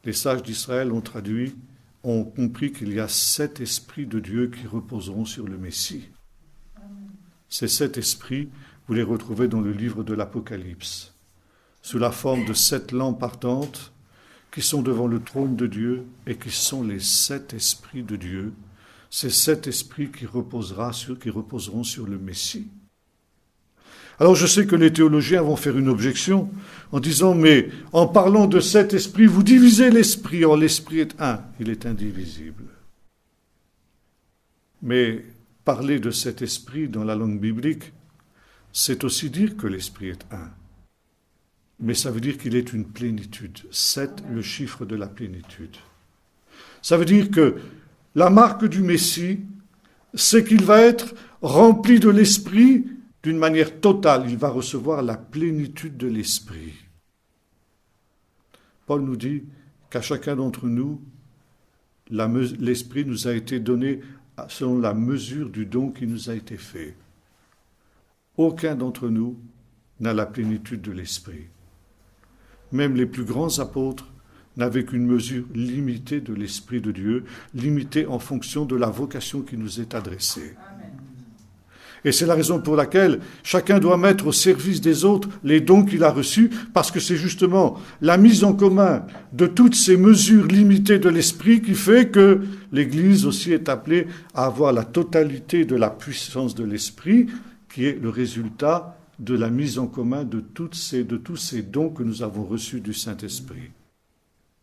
les sages d'Israël ont compris qu'il y a 7 esprits de Dieu qui reposeront sur le Messie. Ces 7 esprits, vous les retrouvez dans le livre de l'Apocalypse, sous la forme de 7 lampes ardentes qui sont devant le trône de Dieu et qui sont les 7 esprits de Dieu, ces 7 esprits qui reposeront sur le Messie. Alors je sais que les théologiens vont faire une objection en disant « mais en parlant de 7 esprits, vous divisez l'esprit, or l'esprit est un, il est indivisible. » Mais parler de cet esprit dans la langue biblique, c'est aussi dire que l'esprit est un. Mais ça veut dire qu'il est une plénitude. 7, le chiffre de la plénitude. Ça veut dire que la marque du Messie, c'est qu'il va être rempli de l'esprit d'une manière totale. Il va recevoir la plénitude de l'esprit. Paul nous dit qu'à chacun d'entre nous, l'esprit nous a été donné selon la mesure du don qui nous a été fait. Aucun d'entre nous n'a la plénitude de l'esprit. Même les plus grands apôtres n'avaient qu'une mesure limitée de l'Esprit de Dieu, limitée en fonction de la vocation qui nous est adressée. Amen. Et c'est la raison pour laquelle chacun doit mettre au service des autres les dons qu'il a reçus, parce que c'est justement la mise en commun de toutes ces mesures limitées de l'Esprit qui fait que l'Église aussi est appelée à avoir la totalité de la puissance de l'Esprit, qui est le résultat de la mise en commun de tous ces dons que nous avons reçus du Saint-Esprit.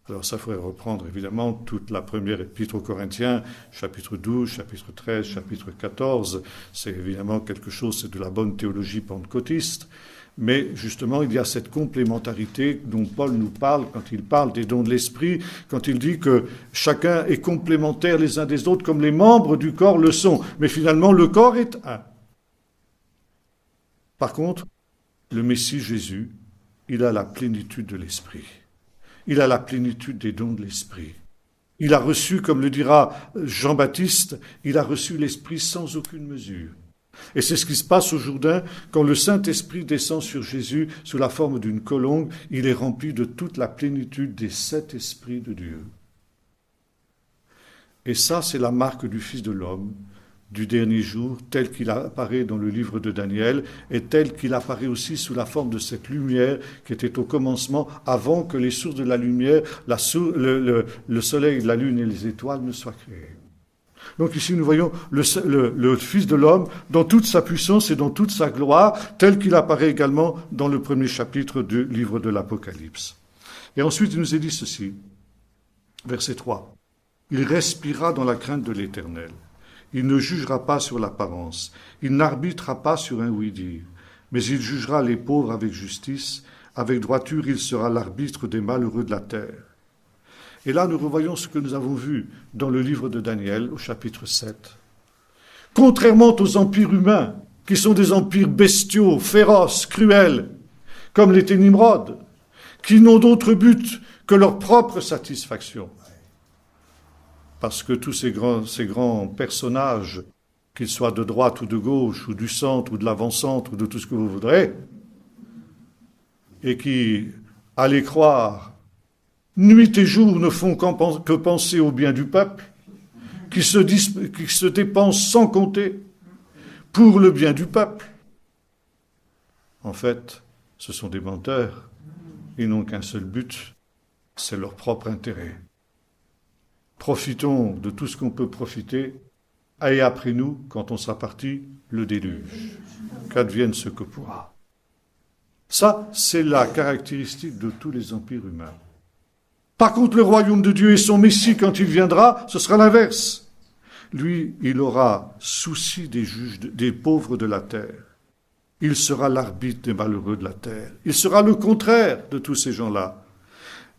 Alors ça faudrait reprendre évidemment toute la première épître aux Corinthiens, chapitre 12, chapitre 13, chapitre 14. C'est évidemment quelque chose, c'est de la bonne théologie pentecôtiste. Mais justement, il y a cette complémentarité dont Paul nous parle quand il parle des dons de l'Esprit, quand il dit que chacun est complémentaire les uns des autres comme les membres du corps le sont. Mais finalement, le corps est un. Par contre, le Messie Jésus, il a la plénitude de l'Esprit. Il a la plénitude des dons de l'Esprit. Il a reçu, comme le dira Jean-Baptiste, il a reçu l'Esprit sans aucune mesure. Et c'est ce qui se passe au Jourdain, quand le Saint-Esprit descend sur Jésus sous la forme d'une colombe, il est rempli de toute la plénitude des 7 esprits de Dieu. Et ça, c'est la marque du Fils de l'homme, du dernier jour, tel qu'il apparaît dans le livre de Daniel, et tel qu'il apparaît aussi sous la forme de cette lumière qui était au commencement, avant que les sources de la lumière, le soleil, la lune et les étoiles ne soient créées. Donc ici nous voyons le Fils de l'homme dans toute sa puissance et dans toute sa gloire, tel qu'il apparaît également dans le premier chapitre du livre de l'Apocalypse. Et ensuite il nous est dit ceci, verset 3, « Il respira dans la crainte de l'Éternel. Il ne jugera pas sur l'apparence, il n'arbitrera pas sur un oui-dire, mais il jugera les pauvres avec justice, avec droiture il sera l'arbitre des malheureux de la terre. » Et là nous revoyons ce que nous avons vu dans le livre de Daniel au chapitre 7. Contrairement aux empires humains, qui sont des empires bestiaux, féroces, cruels, comme l'était Nimrod, qui n'ont d'autre but que leur propre satisfaction. parce que tous ces grands personnages, qu'ils soient de droite ou de gauche, ou du centre, ou de l'avant-centre, ou de tout ce que vous voudrez, et qui, allez croire, nuit et jour ne font que penser au bien du peuple, qui se dépensent sans compter pour le bien du peuple. En fait, ce sont des menteurs. Ils n'ont qu'un seul but, c'est leur propre intérêt. Profitons de tout ce qu'on peut profiter, et après nous, quand on sera parti, le déluge. Qu'advienne ce que pourra. Ça, c'est la caractéristique de tous les empires humains. Par contre, le royaume de Dieu et son Messie, quand il viendra, ce sera l'inverse. Lui, il aura souci des juges, des pauvres de la terre. Il sera l'arbitre des malheureux de la terre. Il sera le contraire de tous ces gens-là.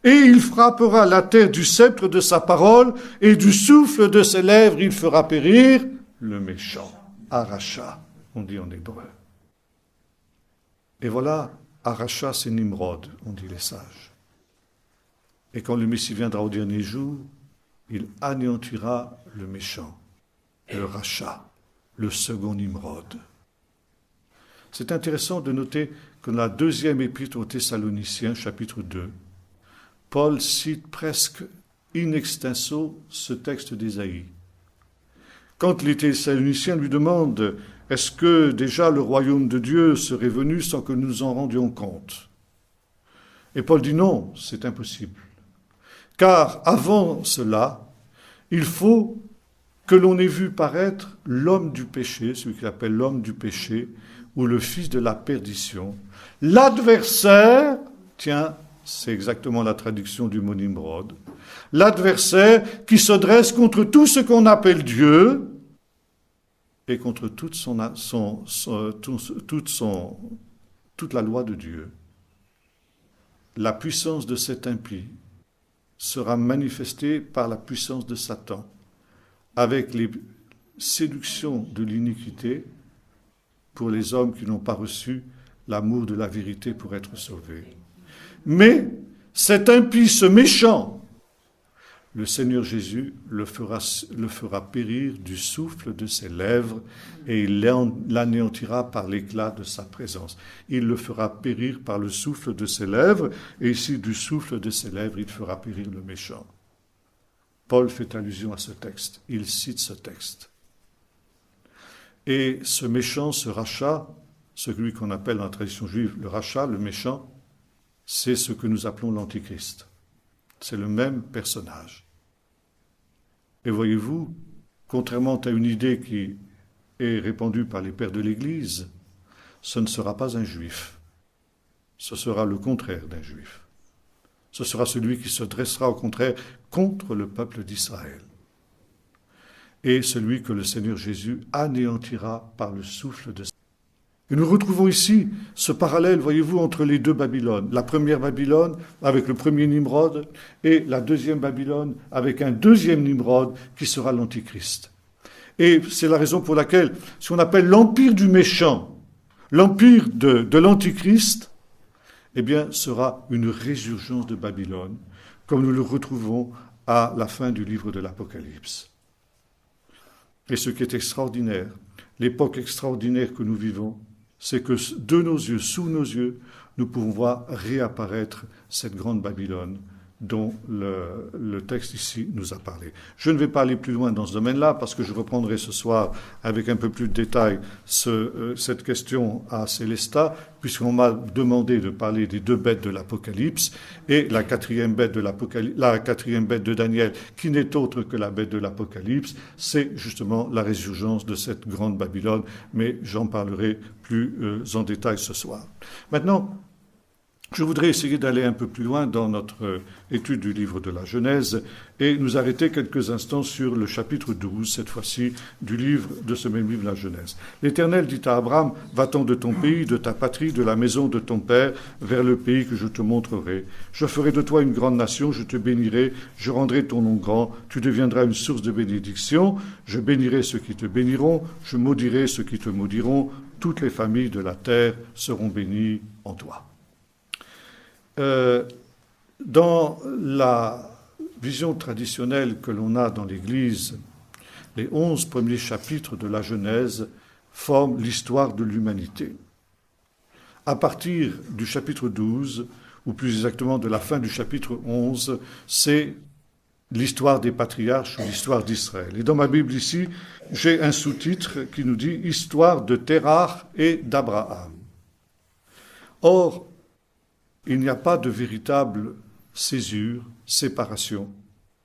Et il frappera la terre du sceptre de sa parole, et du souffle de ses lèvres, il fera périr le méchant. Aracha, on dit en hébreu. Et voilà, Aracha, c'est Nimrod, on dit les sages. Et quand le Messie viendra au dernier jour, il anéantira le méchant, le Racha, le second Nimrod. C'est intéressant de noter que dans la deuxième épître aux Thessaloniciens, chapitre 2, Paul cite presque in extenso ce texte d'Ésaïe. Quand les Thessaloniciens lui demandent « Est-ce que déjà le royaume de Dieu serait venu sans que nous en rendions compte ?» Et Paul dit non, c'est impossible. Car avant cela, il faut que l'on ait vu paraître l'homme du péché, celui qu'il appelle l'homme du péché, ou le fils de la perdition, l'adversaire, tiens, c'est exactement la traduction du mot Nimrod, l'adversaire qui se dresse contre tout ce qu'on appelle Dieu et contre toute la loi de Dieu. La puissance de cet impie sera manifestée par la puissance de Satan, avec les séductions de l'iniquité pour les hommes qui n'ont pas reçu l'amour de la vérité pour être sauvés. Mais cet impie, ce méchant, le Seigneur Jésus le fera périr du souffle de ses lèvres et il l'anéantira par l'éclat de sa présence. Il le fera périr par le souffle de ses lèvres et ici, du souffle de ses lèvres, il fera périr le méchant. Paul fait allusion à ce texte. Il cite ce texte. Et ce méchant, ce rachat, celui qu'on appelle dans la tradition juive le rachat, le méchant, c'est ce que nous appelons l'Antichrist. C'est le même personnage. Et voyez-vous, contrairement à une idée qui est répandue par les pères de l'Église, ce ne sera pas un juif. Ce sera le contraire d'un juif. Ce sera celui qui se dressera au contraire contre le peuple d'Israël. Et celui que le Seigneur Jésus anéantira par le souffle de sa. Et nous retrouvons ici ce parallèle, voyez-vous, entre les deux Babylones. La première Babylone avec le premier Nimrod et la deuxième Babylone avec un deuxième Nimrod qui sera l'Antichrist. Et c'est la raison pour laquelle ce qu'on appelle l'empire du méchant, l'empire de l'Antichrist, eh bien, sera une résurgence de Babylone, comme nous le retrouvons à la fin du livre de l'Apocalypse. Et ce qui est extraordinaire, l'époque extraordinaire que nous vivons, c'est que de nos yeux, sous nos yeux, nous pouvons voir réapparaître cette grande Babylone dont le texte ici nous a parlé. Je ne vais pas aller plus loin dans ce domaine-là parce que je reprendrai ce soir avec un peu plus de détails cette question à Célestat, puisqu'on m'a demandé de parler des deux bêtes de l'Apocalypse et la quatrième bête de Daniel, qui n'est autre que la bête de l'Apocalypse, c'est justement la résurgence de cette grande Babylone, mais j'en parlerai plus en détail ce soir. Maintenant, je voudrais essayer d'aller un peu plus loin dans notre étude du livre de la Genèse et nous arrêter quelques instants sur le chapitre 12, cette fois-ci, du livre de ce même livre de la Genèse. L'Éternel dit à Abraham, « Va-t'en de ton pays, de ta patrie, de la maison de ton père, vers le pays que je te montrerai. Je ferai de toi une grande nation, je te bénirai, je rendrai ton nom grand, tu deviendras une source de bénédiction, je bénirai ceux qui te béniront, je maudirai ceux qui te maudiront, toutes les familles de la terre seront bénies en toi. » Dans vision traditionnelle que l'on a dans l'Église, les 11 premiers chapitres de la Genèse forment l'histoire de l'humanité. À partir du chapitre 12, ou plus exactement de la fin du chapitre 11, c'est l'histoire des patriarches ou l'histoire d'Israël. Et dans ma Bible ici, j'ai un sous-titre qui nous dit « Histoire de Terach et d'Abraham ». Or, il n'y a pas de véritable césure, séparation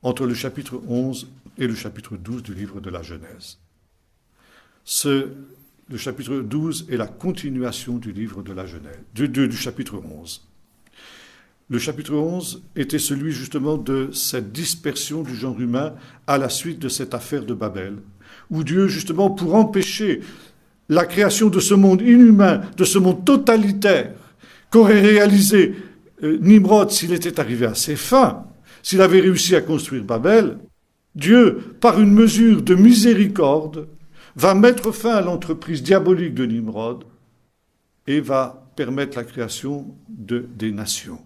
entre le chapitre 11 et le chapitre 12 du livre de la Genèse. Le chapitre 12 est la continuation du livre de la Genèse, du chapitre 11. Le chapitre 11 était celui justement de cette dispersion du genre humain à la suite de cette affaire de Babel, où Dieu, justement, pour empêcher la création de ce monde inhumain, de ce monde totalitaire, qu'aurait réalisé Nimrod s'il était arrivé à ses fins, s'il avait réussi à construire Babel, Dieu, par une mesure de miséricorde, va mettre fin à l'entreprise diabolique de Nimrod et va permettre la création des nations.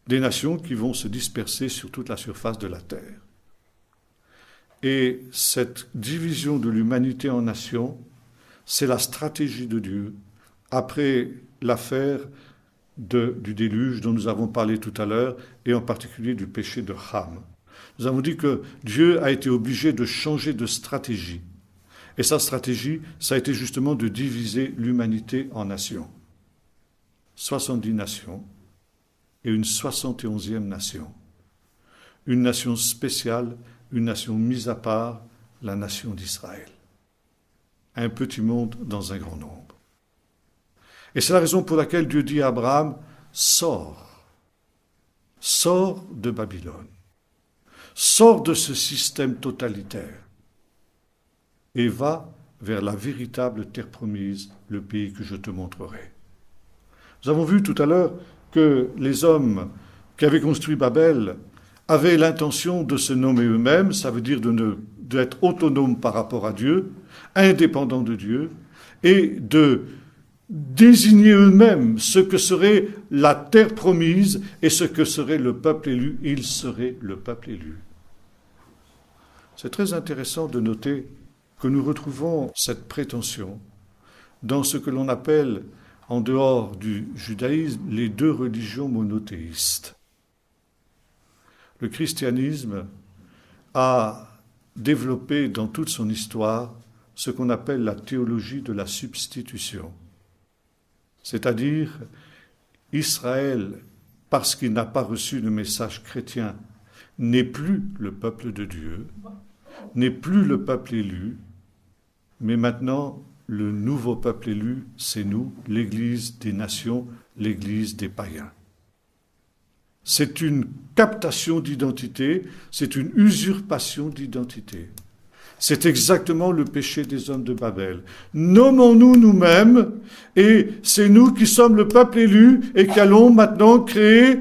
Des nations qui vont se disperser sur toute la surface de la terre. Et cette division de l'humanité en nations, c'est la stratégie de Dieu après l'affaire du déluge dont nous avons parlé tout à l'heure, et en particulier du péché de Ham. Nous avons dit que Dieu a été obligé de changer de stratégie. Et sa stratégie, ça a été justement de diviser l'humanité en nations. 70 nations et une 71e nation. Une nation spéciale, une nation mise à part, la nation d'Israël. Un petit monde dans un grand nombre. Et c'est la raison pour laquelle Dieu dit à Abraham, sors de Babylone, sors de ce système totalitaire et va vers la véritable terre promise, le pays que je te montrerai. Nous avons vu tout à l'heure que les hommes qui avaient construit Babel avaient l'intention de se nommer eux-mêmes, ça veut dire d'être autonomes par rapport à Dieu, indépendants de Dieu, et de désigner eux-mêmes ce que serait la terre promise et ce que serait le peuple élu. Ils seraient le peuple élu. C'est très intéressant de noter que nous retrouvons cette prétention dans ce que l'on appelle, en dehors du judaïsme, les deux religions monothéistes. Le christianisme a développé dans toute son histoire ce qu'on appelle la théologie de la substitution. C'est-à-dire, Israël, parce qu'il n'a pas reçu le message chrétien, n'est plus le peuple de Dieu, n'est plus le peuple élu, mais maintenant, le nouveau peuple élu, c'est nous, l'Église des nations, l'Église des païens. C'est une captation d'identité, c'est une usurpation d'identité. C'est exactement le péché des hommes de Babel. Nommons-nous nous-mêmes, et c'est nous qui sommes le peuple élu et qui allons maintenant créer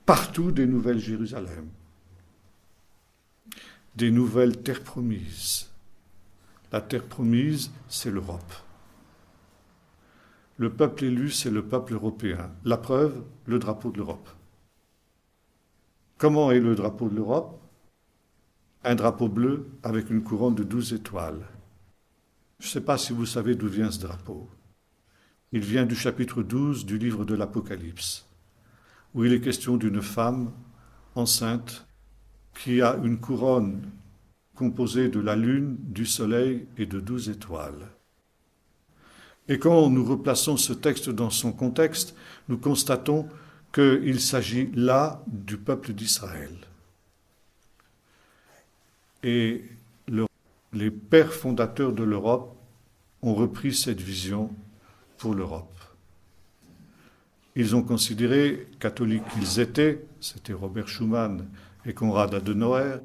partout des nouvelles Jérusalem, des nouvelles terres promises. La terre promise, c'est l'Europe. Le peuple élu, c'est le peuple européen. La preuve, le drapeau de l'Europe. Comment est le drapeau de l'Europe ? Un drapeau bleu avec une couronne de 12 étoiles. Je ne sais pas si vous savez d'où vient ce drapeau. Il vient du chapitre 12 du livre de l'Apocalypse, où il est question d'une femme enceinte qui a une couronne composée de la lune, du soleil et de 12 étoiles. Et quand nous replaçons ce texte dans son contexte, nous constatons qu'il s'agit là du peuple d'Israël. Et les pères fondateurs de l'Europe ont repris cette vision pour l'Europe. Ils ont considéré, catholiques qu'ils étaient, c'était Robert Schuman et Konrad Adenauer,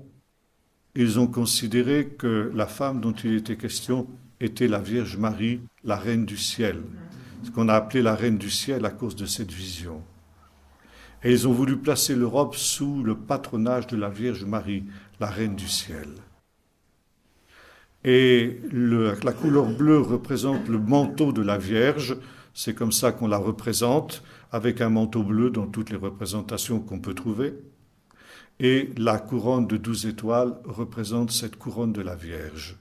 ils ont considéré que la femme dont il était question était la Vierge Marie, la Reine du Ciel, ce qu'on a appelé la Reine du Ciel à cause de cette vision. Et ils ont voulu placer l'Europe sous le patronage de la Vierge Marie, la Reine du Ciel. Et la couleur bleue représente le manteau de la Vierge, c'est comme ça qu'on la représente, avec un manteau bleu dans toutes les représentations qu'on peut trouver. Et la couronne de 12 étoiles représente cette couronne de la Vierge.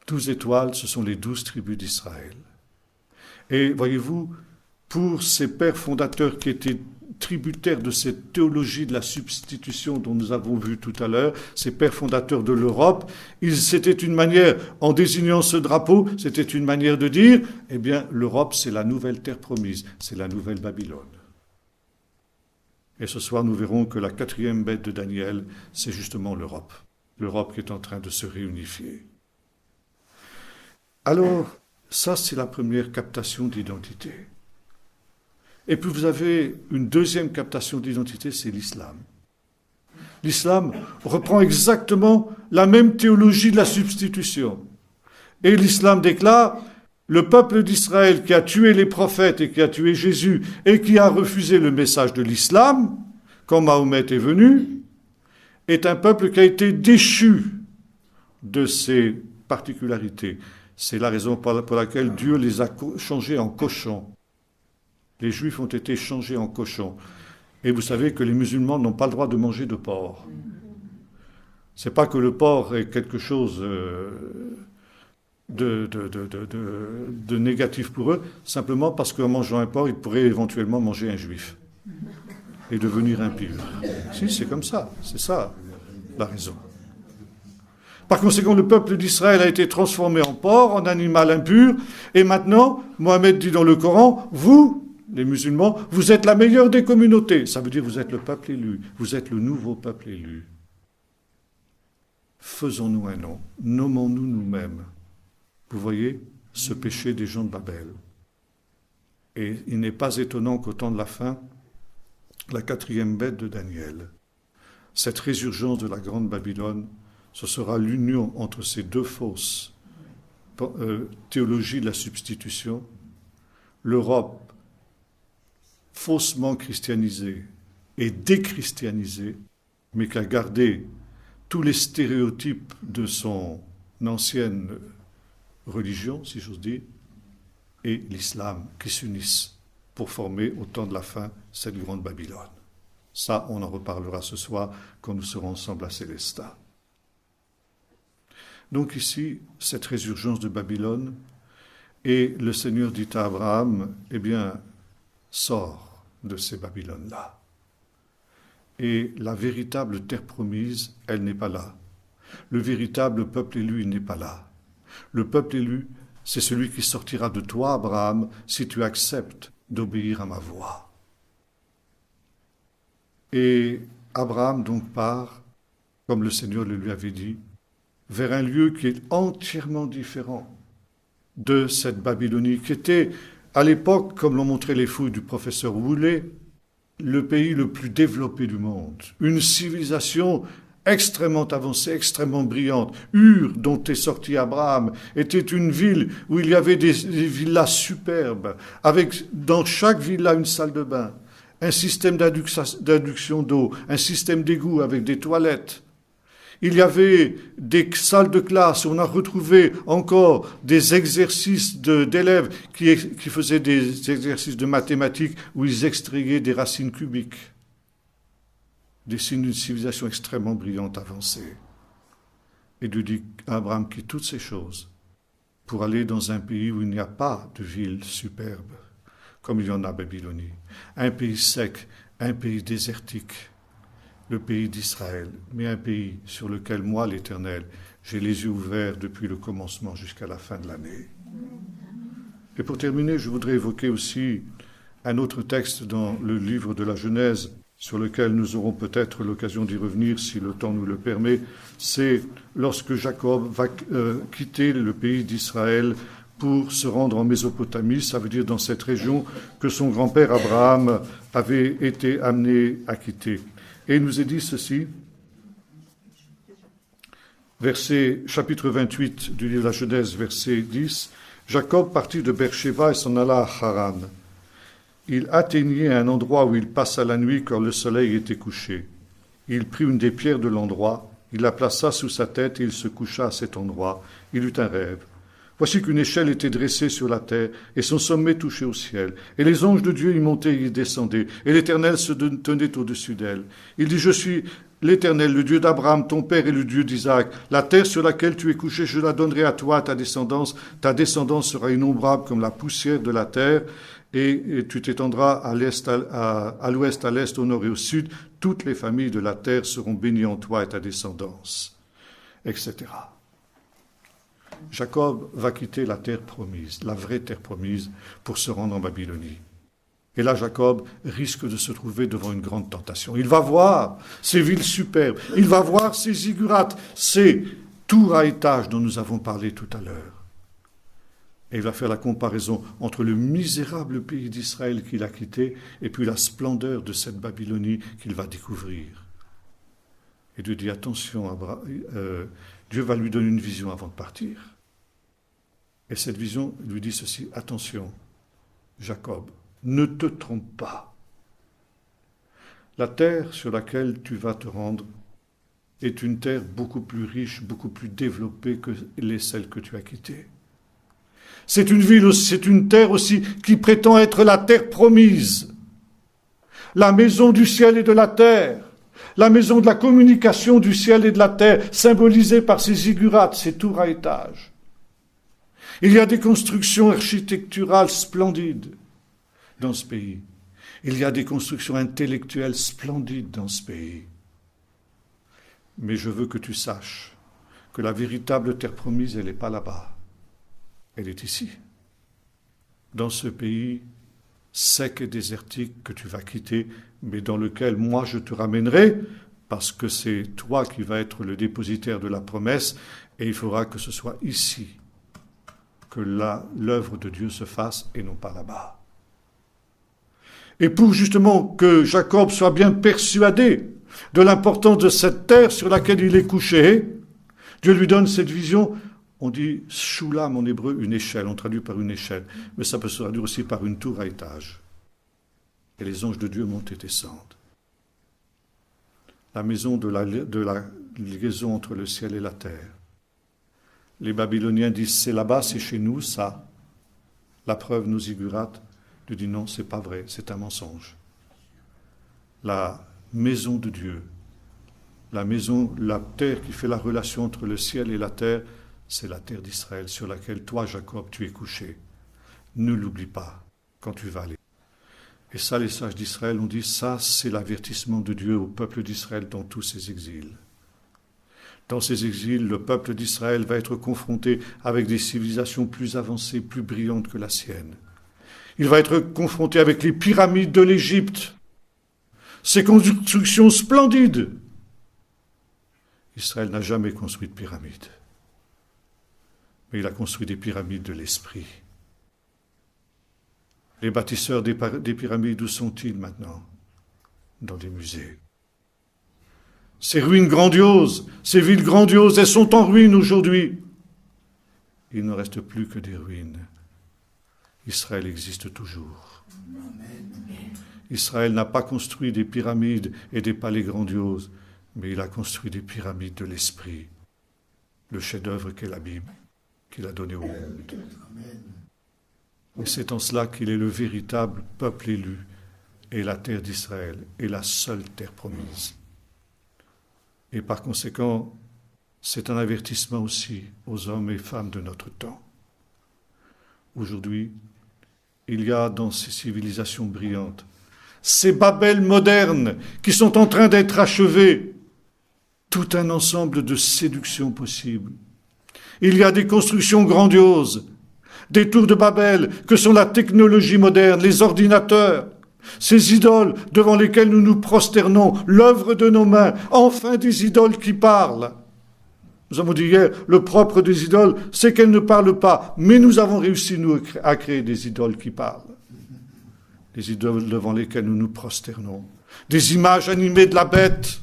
12 étoiles, ce sont les 12 tribus d'Israël. Et voyez-vous, pour ces pères fondateurs qui étaient tributaires de cette théologie de la substitution dont nous avons vu tout à l'heure, ces pères fondateurs de l'Europe, c'était une manière, en désignant ce drapeau, c'était une manière de dire, eh bien, l'Europe, c'est la nouvelle terre promise, c'est la nouvelle Babylone. Et ce soir, nous verrons que la 4e bête de Daniel, c'est justement l'Europe. L'Europe qui est en train de se réunifier. Alors, ça, c'est la première captation d'identité. Et puis vous avez une deuxième captation d'identité, c'est l'islam. L'islam reprend exactement la même théologie de la substitution. Et l'islam déclare, le peuple d'Israël qui a tué les prophètes et qui a tué Jésus et qui a refusé le message de l'islam, quand Mahomet est venu, est un peuple qui a été déchu de ses particularités. C'est la raison pour laquelle Dieu les a changés en cochons. Les Juifs ont été changés en cochons. Et vous savez que les musulmans n'ont pas le droit de manger de porc. C'est pas que le porc est quelque chose de négatif pour eux, simplement parce qu'en mangeant un porc, ils pourraient éventuellement manger un juif et devenir impurs. Si, c'est comme ça. C'est ça la raison. Par conséquent, le peuple d'Israël a été transformé en porc, en animal impur, et maintenant, Mohammed dit dans le Coran, vous, les musulmans, vous êtes la meilleure des communautés. Ça veut dire que vous êtes le peuple élu, vous êtes le nouveau peuple élu. Faisons-nous un nom, nommons-nous nous-mêmes. Vous voyez, ce péché des gens de Babel. Et il n'est pas étonnant qu'au temps de la fin, la 4e bête de Daniel, cette résurgence de la grande Babylone, ce sera l'union entre ces deux fausses théologies de la substitution, l'Europe faussement christianisée et déchristianisée, mais qui a gardé tous les stéréotypes de son ancienne religion, si j'ose dire, et l'islam qui s'unissent pour former au temps de la fin cette grande Babylone. Ça, on en reparlera ce soir quand nous serons ensemble à Célestat. Donc ici, cette résurgence de Babylone, et le Seigneur dit à Abraham, eh bien, sors de ces Babylones-là. Et la véritable terre promise, elle n'est pas là. Le véritable peuple élu, il n'est pas là. Le peuple élu, c'est celui qui sortira de toi, Abraham, si tu acceptes d'obéir à ma voix. Et Abraham donc part, comme le Seigneur le lui avait dit, vers un lieu qui est entièrement différent de cette Babylonie, qui était, à l'époque, comme l'ont montré les fouilles du professeur Woolley, le pays le plus développé du monde. Une civilisation extrêmement avancée, extrêmement brillante. Ur, dont est sorti Abraham, était une ville où il y avait des villas superbes, avec dans chaque villa une salle de bain, un système d'adduction d'eau, un système d'égout avec des toilettes. Il y avait des salles de classe où on a retrouvé encore des exercices d'élèves qui faisaient des exercices de mathématiques où ils extrayaient des racines cubiques. Des signes d'une civilisation extrêmement brillante, avancée. Et Dieu dit à Abraham quitte toutes ces choses pour aller dans un pays où il n'y a pas de ville superbe, comme il y en a à Babylonie. Un pays sec, un pays désertique. Le pays d'Israël, mais un pays sur lequel moi, l'Éternel, j'ai les yeux ouverts depuis le commencement jusqu'à la fin de l'année. Et pour terminer, je voudrais évoquer aussi un autre texte dans le livre de la Genèse, sur lequel nous aurons peut-être l'occasion d'y revenir si le temps nous le permet. C'est lorsque Jacob va quitter le pays d'Israël pour se rendre en Mésopotamie, ça veut dire dans cette région que son grand-père Abraham avait été amené à quitter. Et il nous est dit ceci, chapitre 28 du livre de la Genèse, verset 10, « Jacob partit de Beersheba et s'en alla à Haran. Il atteignit un endroit où il passa la nuit quand le soleil était couché. Il prit une des pierres de l'endroit, il la plaça sous sa tête et il se coucha à cet endroit. Il eut un rêve. Voici qu'une échelle était dressée sur la terre, et son sommet touchait au ciel. Et les anges de Dieu y montaient et y descendaient, et l'Éternel se tenait au-dessus d'elle. Il dit, je suis l'Éternel, le Dieu d'Abraham, ton père, et le Dieu d'Isaac. La terre sur laquelle tu es couché, je la donnerai à toi, à ta descendance. Ta descendance sera innombrable comme la poussière de la terre, et tu t'étendras à l'ouest, à l'est, au nord et au sud. Toutes les familles de la terre seront bénies en toi et ta descendance, etc. Jacob va quitter la terre promise, la vraie terre promise, pour se rendre en Babylonie. Et là, Jacob risque de se trouver devant une grande tentation. Il va voir ces villes superbes, il va voir ces ziggurats, ces tours à étages dont nous avons parlé tout à l'heure. Et il va faire la comparaison entre le misérable pays d'Israël qu'il a quitté et puis la splendeur de cette Babylonie qu'il va découvrir. Et Dieu dit, attention, Dieu va lui donner une vision avant de partir. Et cette vision lui dit ceci, attention, Jacob, ne te trompe pas. La terre sur laquelle tu vas te rendre est une terre beaucoup plus riche, beaucoup plus développée que celles que tu as quittées. C'est une terre aussi qui prétend être la terre promise, la maison du ciel et de la terre, la maison de la communication du ciel et de la terre, symbolisée par ces ziggurats, ces tours à étages. Il y a des constructions architecturales splendides dans ce pays. Il y a des constructions intellectuelles splendides dans ce pays. Mais je veux que tu saches que la véritable terre promise, elle n'est pas là-bas. Elle est ici, dans ce pays sec et désertique que tu vas quitter, mais dans lequel moi je te ramènerai, parce que c'est toi qui vas être le dépositaire de la promesse, et il faudra que ce soit ici que l'œuvre de Dieu se fasse, et non pas là-bas. Et pour justement que Jacob soit bien persuadé de l'importance de cette terre sur laquelle il est couché, Dieu lui donne cette vision. On dit shulam en hébreu, une échelle, on traduit par une échelle, mais ça peut se traduire aussi par une tour à étage. Et les anges de Dieu montent et descendent. La maison de la liaison entre le ciel et la terre. Les Babyloniens disent c'est là-bas, c'est chez nous, ça. La preuve, nos ziggurats, Dieu dit non, c'est pas vrai, c'est un mensonge. La maison de Dieu, la terre qui fait la relation entre le ciel et la terre, c'est la terre d'Israël sur laquelle toi, Jacob, tu es couché. Ne l'oublie pas quand tu vas aller. Et ça, les sages d'Israël ont dit, ça, c'est l'avertissement de Dieu au peuple d'Israël dans tous ses exils. Dans ces exils, le peuple d'Israël va être confronté avec des civilisations plus avancées, plus brillantes que la sienne. Il va être confronté avec les pyramides de l'Égypte, ces constructions splendides. Israël n'a jamais construit de pyramides. Mais il a construit des pyramides de l'esprit. Les bâtisseurs des pyramides, où sont-ils maintenant? Dans des musées. Ces ruines grandioses, ces villes grandioses, elles sont en ruine aujourd'hui. Il ne reste plus que des ruines. Israël existe toujours. Israël n'a pas construit des pyramides et des palais grandioses, mais il a construit des pyramides de l'esprit. Le chef-d'œuvre qu'est la Bible, qu'il a donné au monde. Et c'est en cela qu'il est le véritable peuple élu, et la terre d'Israël est la seule terre promise. Et par conséquent, c'est un avertissement aussi aux hommes et femmes de notre temps. Aujourd'hui, il y a dans ces civilisations brillantes, ces Babel modernes qui sont en train d'être achevées, tout un ensemble de séductions possibles. Il y a des constructions grandioses, des tours de Babel, que sont la technologie moderne, les ordinateurs, ces idoles devant lesquelles nous nous prosternons, l'œuvre de nos mains, enfin des idoles qui parlent. Nous avons dit hier, le propre des idoles, c'est qu'elles ne parlent pas, mais nous avons réussi, nous, à créer des idoles qui parlent. Des idoles devant lesquelles nous nous prosternons. Des images animées de la bête,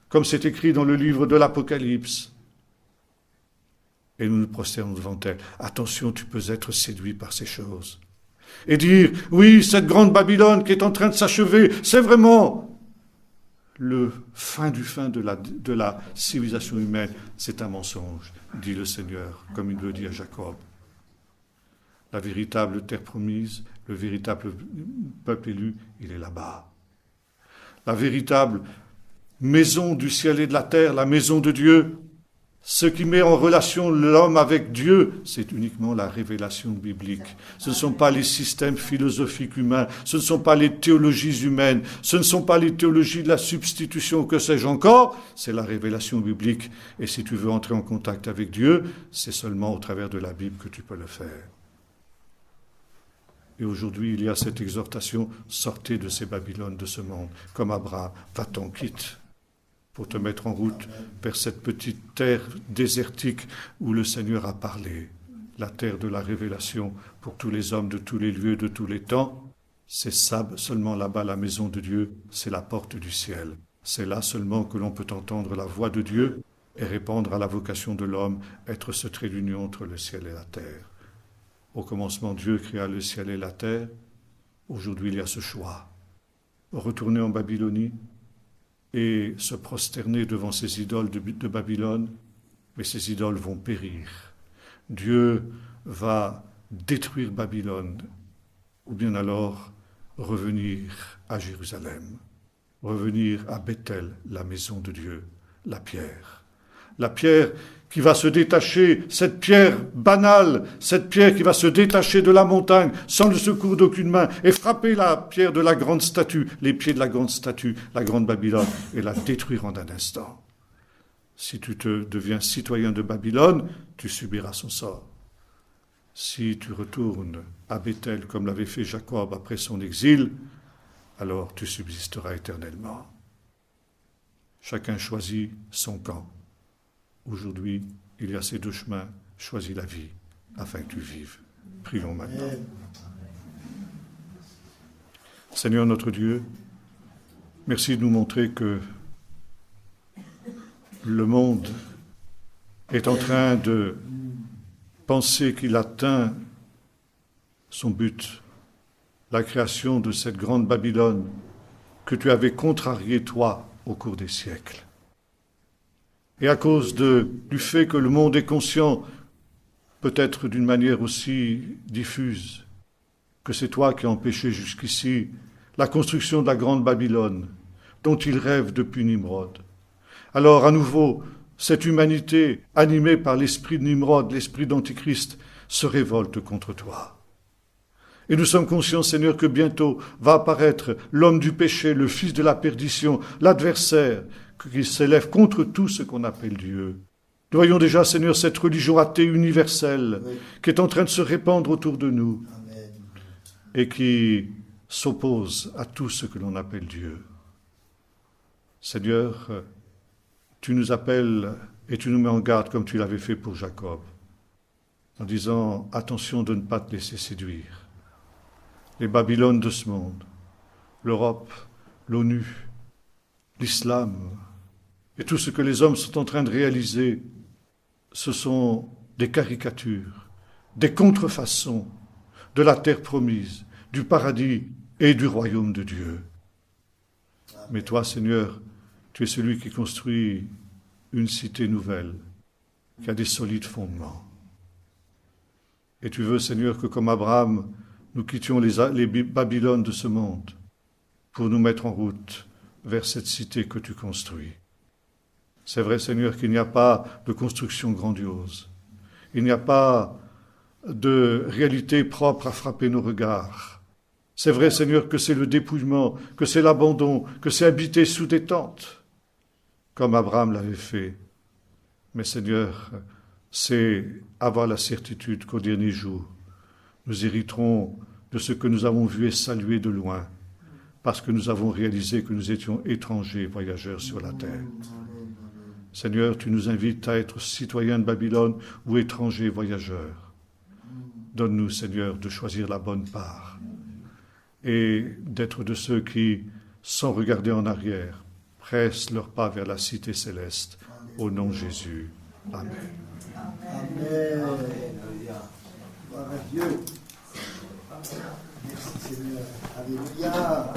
comme c'est écrit dans le livre de l'Apocalypse. Et nous nous prosternons devant elle. Attention, tu peux être séduit par ces choses. Et dire, oui, cette grande Babylone qui est en train de s'achever, c'est vraiment le fin du fin de la civilisation humaine. C'est un mensonge, dit le Seigneur, comme il le dit à Jacob. La véritable terre promise, le véritable peuple élu, il est là-bas. La véritable maison du ciel et de la terre, la maison de Dieu, ce qui met en relation l'homme avec Dieu, c'est uniquement la révélation biblique. Ce ne sont pas les systèmes philosophiques humains, ce ne sont pas les théologies humaines, ce ne sont pas les théologies de la substitution, que sais-je encore, c'est la révélation biblique. Et si tu veux entrer en contact avec Dieu, c'est seulement au travers de la Bible que tu peux le faire. Et aujourd'hui, il y a cette exhortation, sortez de ces Babylones, de ce monde, comme Abraham, va-t'en, quitte, pour te mettre en route vers cette petite terre désertique où le Seigneur a parlé, la terre de la révélation pour tous les hommes de tous les lieux, de tous les temps. C'est ça, seulement là-bas, la maison de Dieu, c'est la porte du ciel. C'est là seulement que l'on peut entendre la voix de Dieu et répondre à la vocation de l'homme, être ce trait d'union entre le ciel et la terre. Au commencement, Dieu créa le ciel et la terre. Aujourd'hui, il y a ce choix. Retourner en Babylonie et se prosterner devant ces idoles de Babylone, mais ces idoles vont périr. Dieu va détruire Babylone, ou bien alors revenir à Jérusalem, revenir à Bethel, la maison de Dieu, la pierre. La pierre qui va se détacher, cette pierre banale, cette pierre qui va se détacher de la montagne sans le secours d'aucune main et frapper la pierre de la grande statue, les pieds de la grande statue, la grande Babylone, et la détruire en un instant. Si tu te deviens citoyen de Babylone, tu subiras son sort. Si tu retournes à Bethel comme l'avait fait Jacob après son exil, alors tu subsisteras éternellement. Chacun choisit son camp. Aujourd'hui, il y a ces deux chemins. Choisis la vie afin que tu vives. Prions maintenant. Seigneur notre Dieu, merci de nous montrer que le monde est en train de penser qu'il atteint son but, la création de cette grande Babylone que tu avais contrariée, toi, au cours des siècles. Et à cause du fait que le monde est conscient, peut-être d'une manière aussi diffuse, que c'est toi qui as empêché jusqu'ici la construction de la grande Babylone, dont il rêve depuis Nimrod. Alors à nouveau, cette humanité, animée par l'esprit de Nimrod, l'esprit d'Antichrist, se révolte contre toi. Et nous sommes conscients, Seigneur, que bientôt va apparaître l'homme du péché, le fils de la perdition, l'adversaire, qui s'élève contre tout ce qu'on appelle Dieu. Nous voyons déjà, Seigneur, cette religion athée universelle qui est en train de se répandre autour de nous et qui s'oppose à tout ce que l'on appelle Dieu. Seigneur, tu nous appelles et tu nous mets en garde comme tu l'avais fait pour Jacob, en disant, attention de ne pas te laisser séduire. Les Babylones de ce monde, l'Europe, l'ONU, l'islam, et tout ce que les hommes sont en train de réaliser, ce sont des caricatures, des contrefaçons de la terre promise, du paradis et du royaume de Dieu. Mais toi, Seigneur, tu es celui qui construit une cité nouvelle, qui a des solides fondements. Et tu veux, Seigneur, que comme Abraham, nous quittions les Babylones de ce monde pour nous mettre en route vers cette cité que tu construis. C'est vrai, Seigneur, qu'il n'y a pas de construction grandiose. Il n'y a pas de réalité propre à frapper nos regards. C'est vrai, Seigneur, que c'est le dépouillement, que c'est l'abandon, que c'est habiter sous des tentes, comme Abraham l'avait fait. Mais, Seigneur, c'est avoir la certitude qu'au dernier jour, nous hériterons de ce que nous avons vu et salué de loin, parce que nous avons réalisé que nous étions étrangers, voyageurs sur la terre. Seigneur, tu nous invites à être citoyens de Babylone ou étrangers, voyageurs. Donne-nous, Seigneur, de choisir la bonne part et d'être de ceux qui, sans regarder en arrière, pressent leurs pas vers la cité céleste. Au nom de Jésus. Amen. Amen. Gloire à Dieu. Merci Seigneur. Alléluia.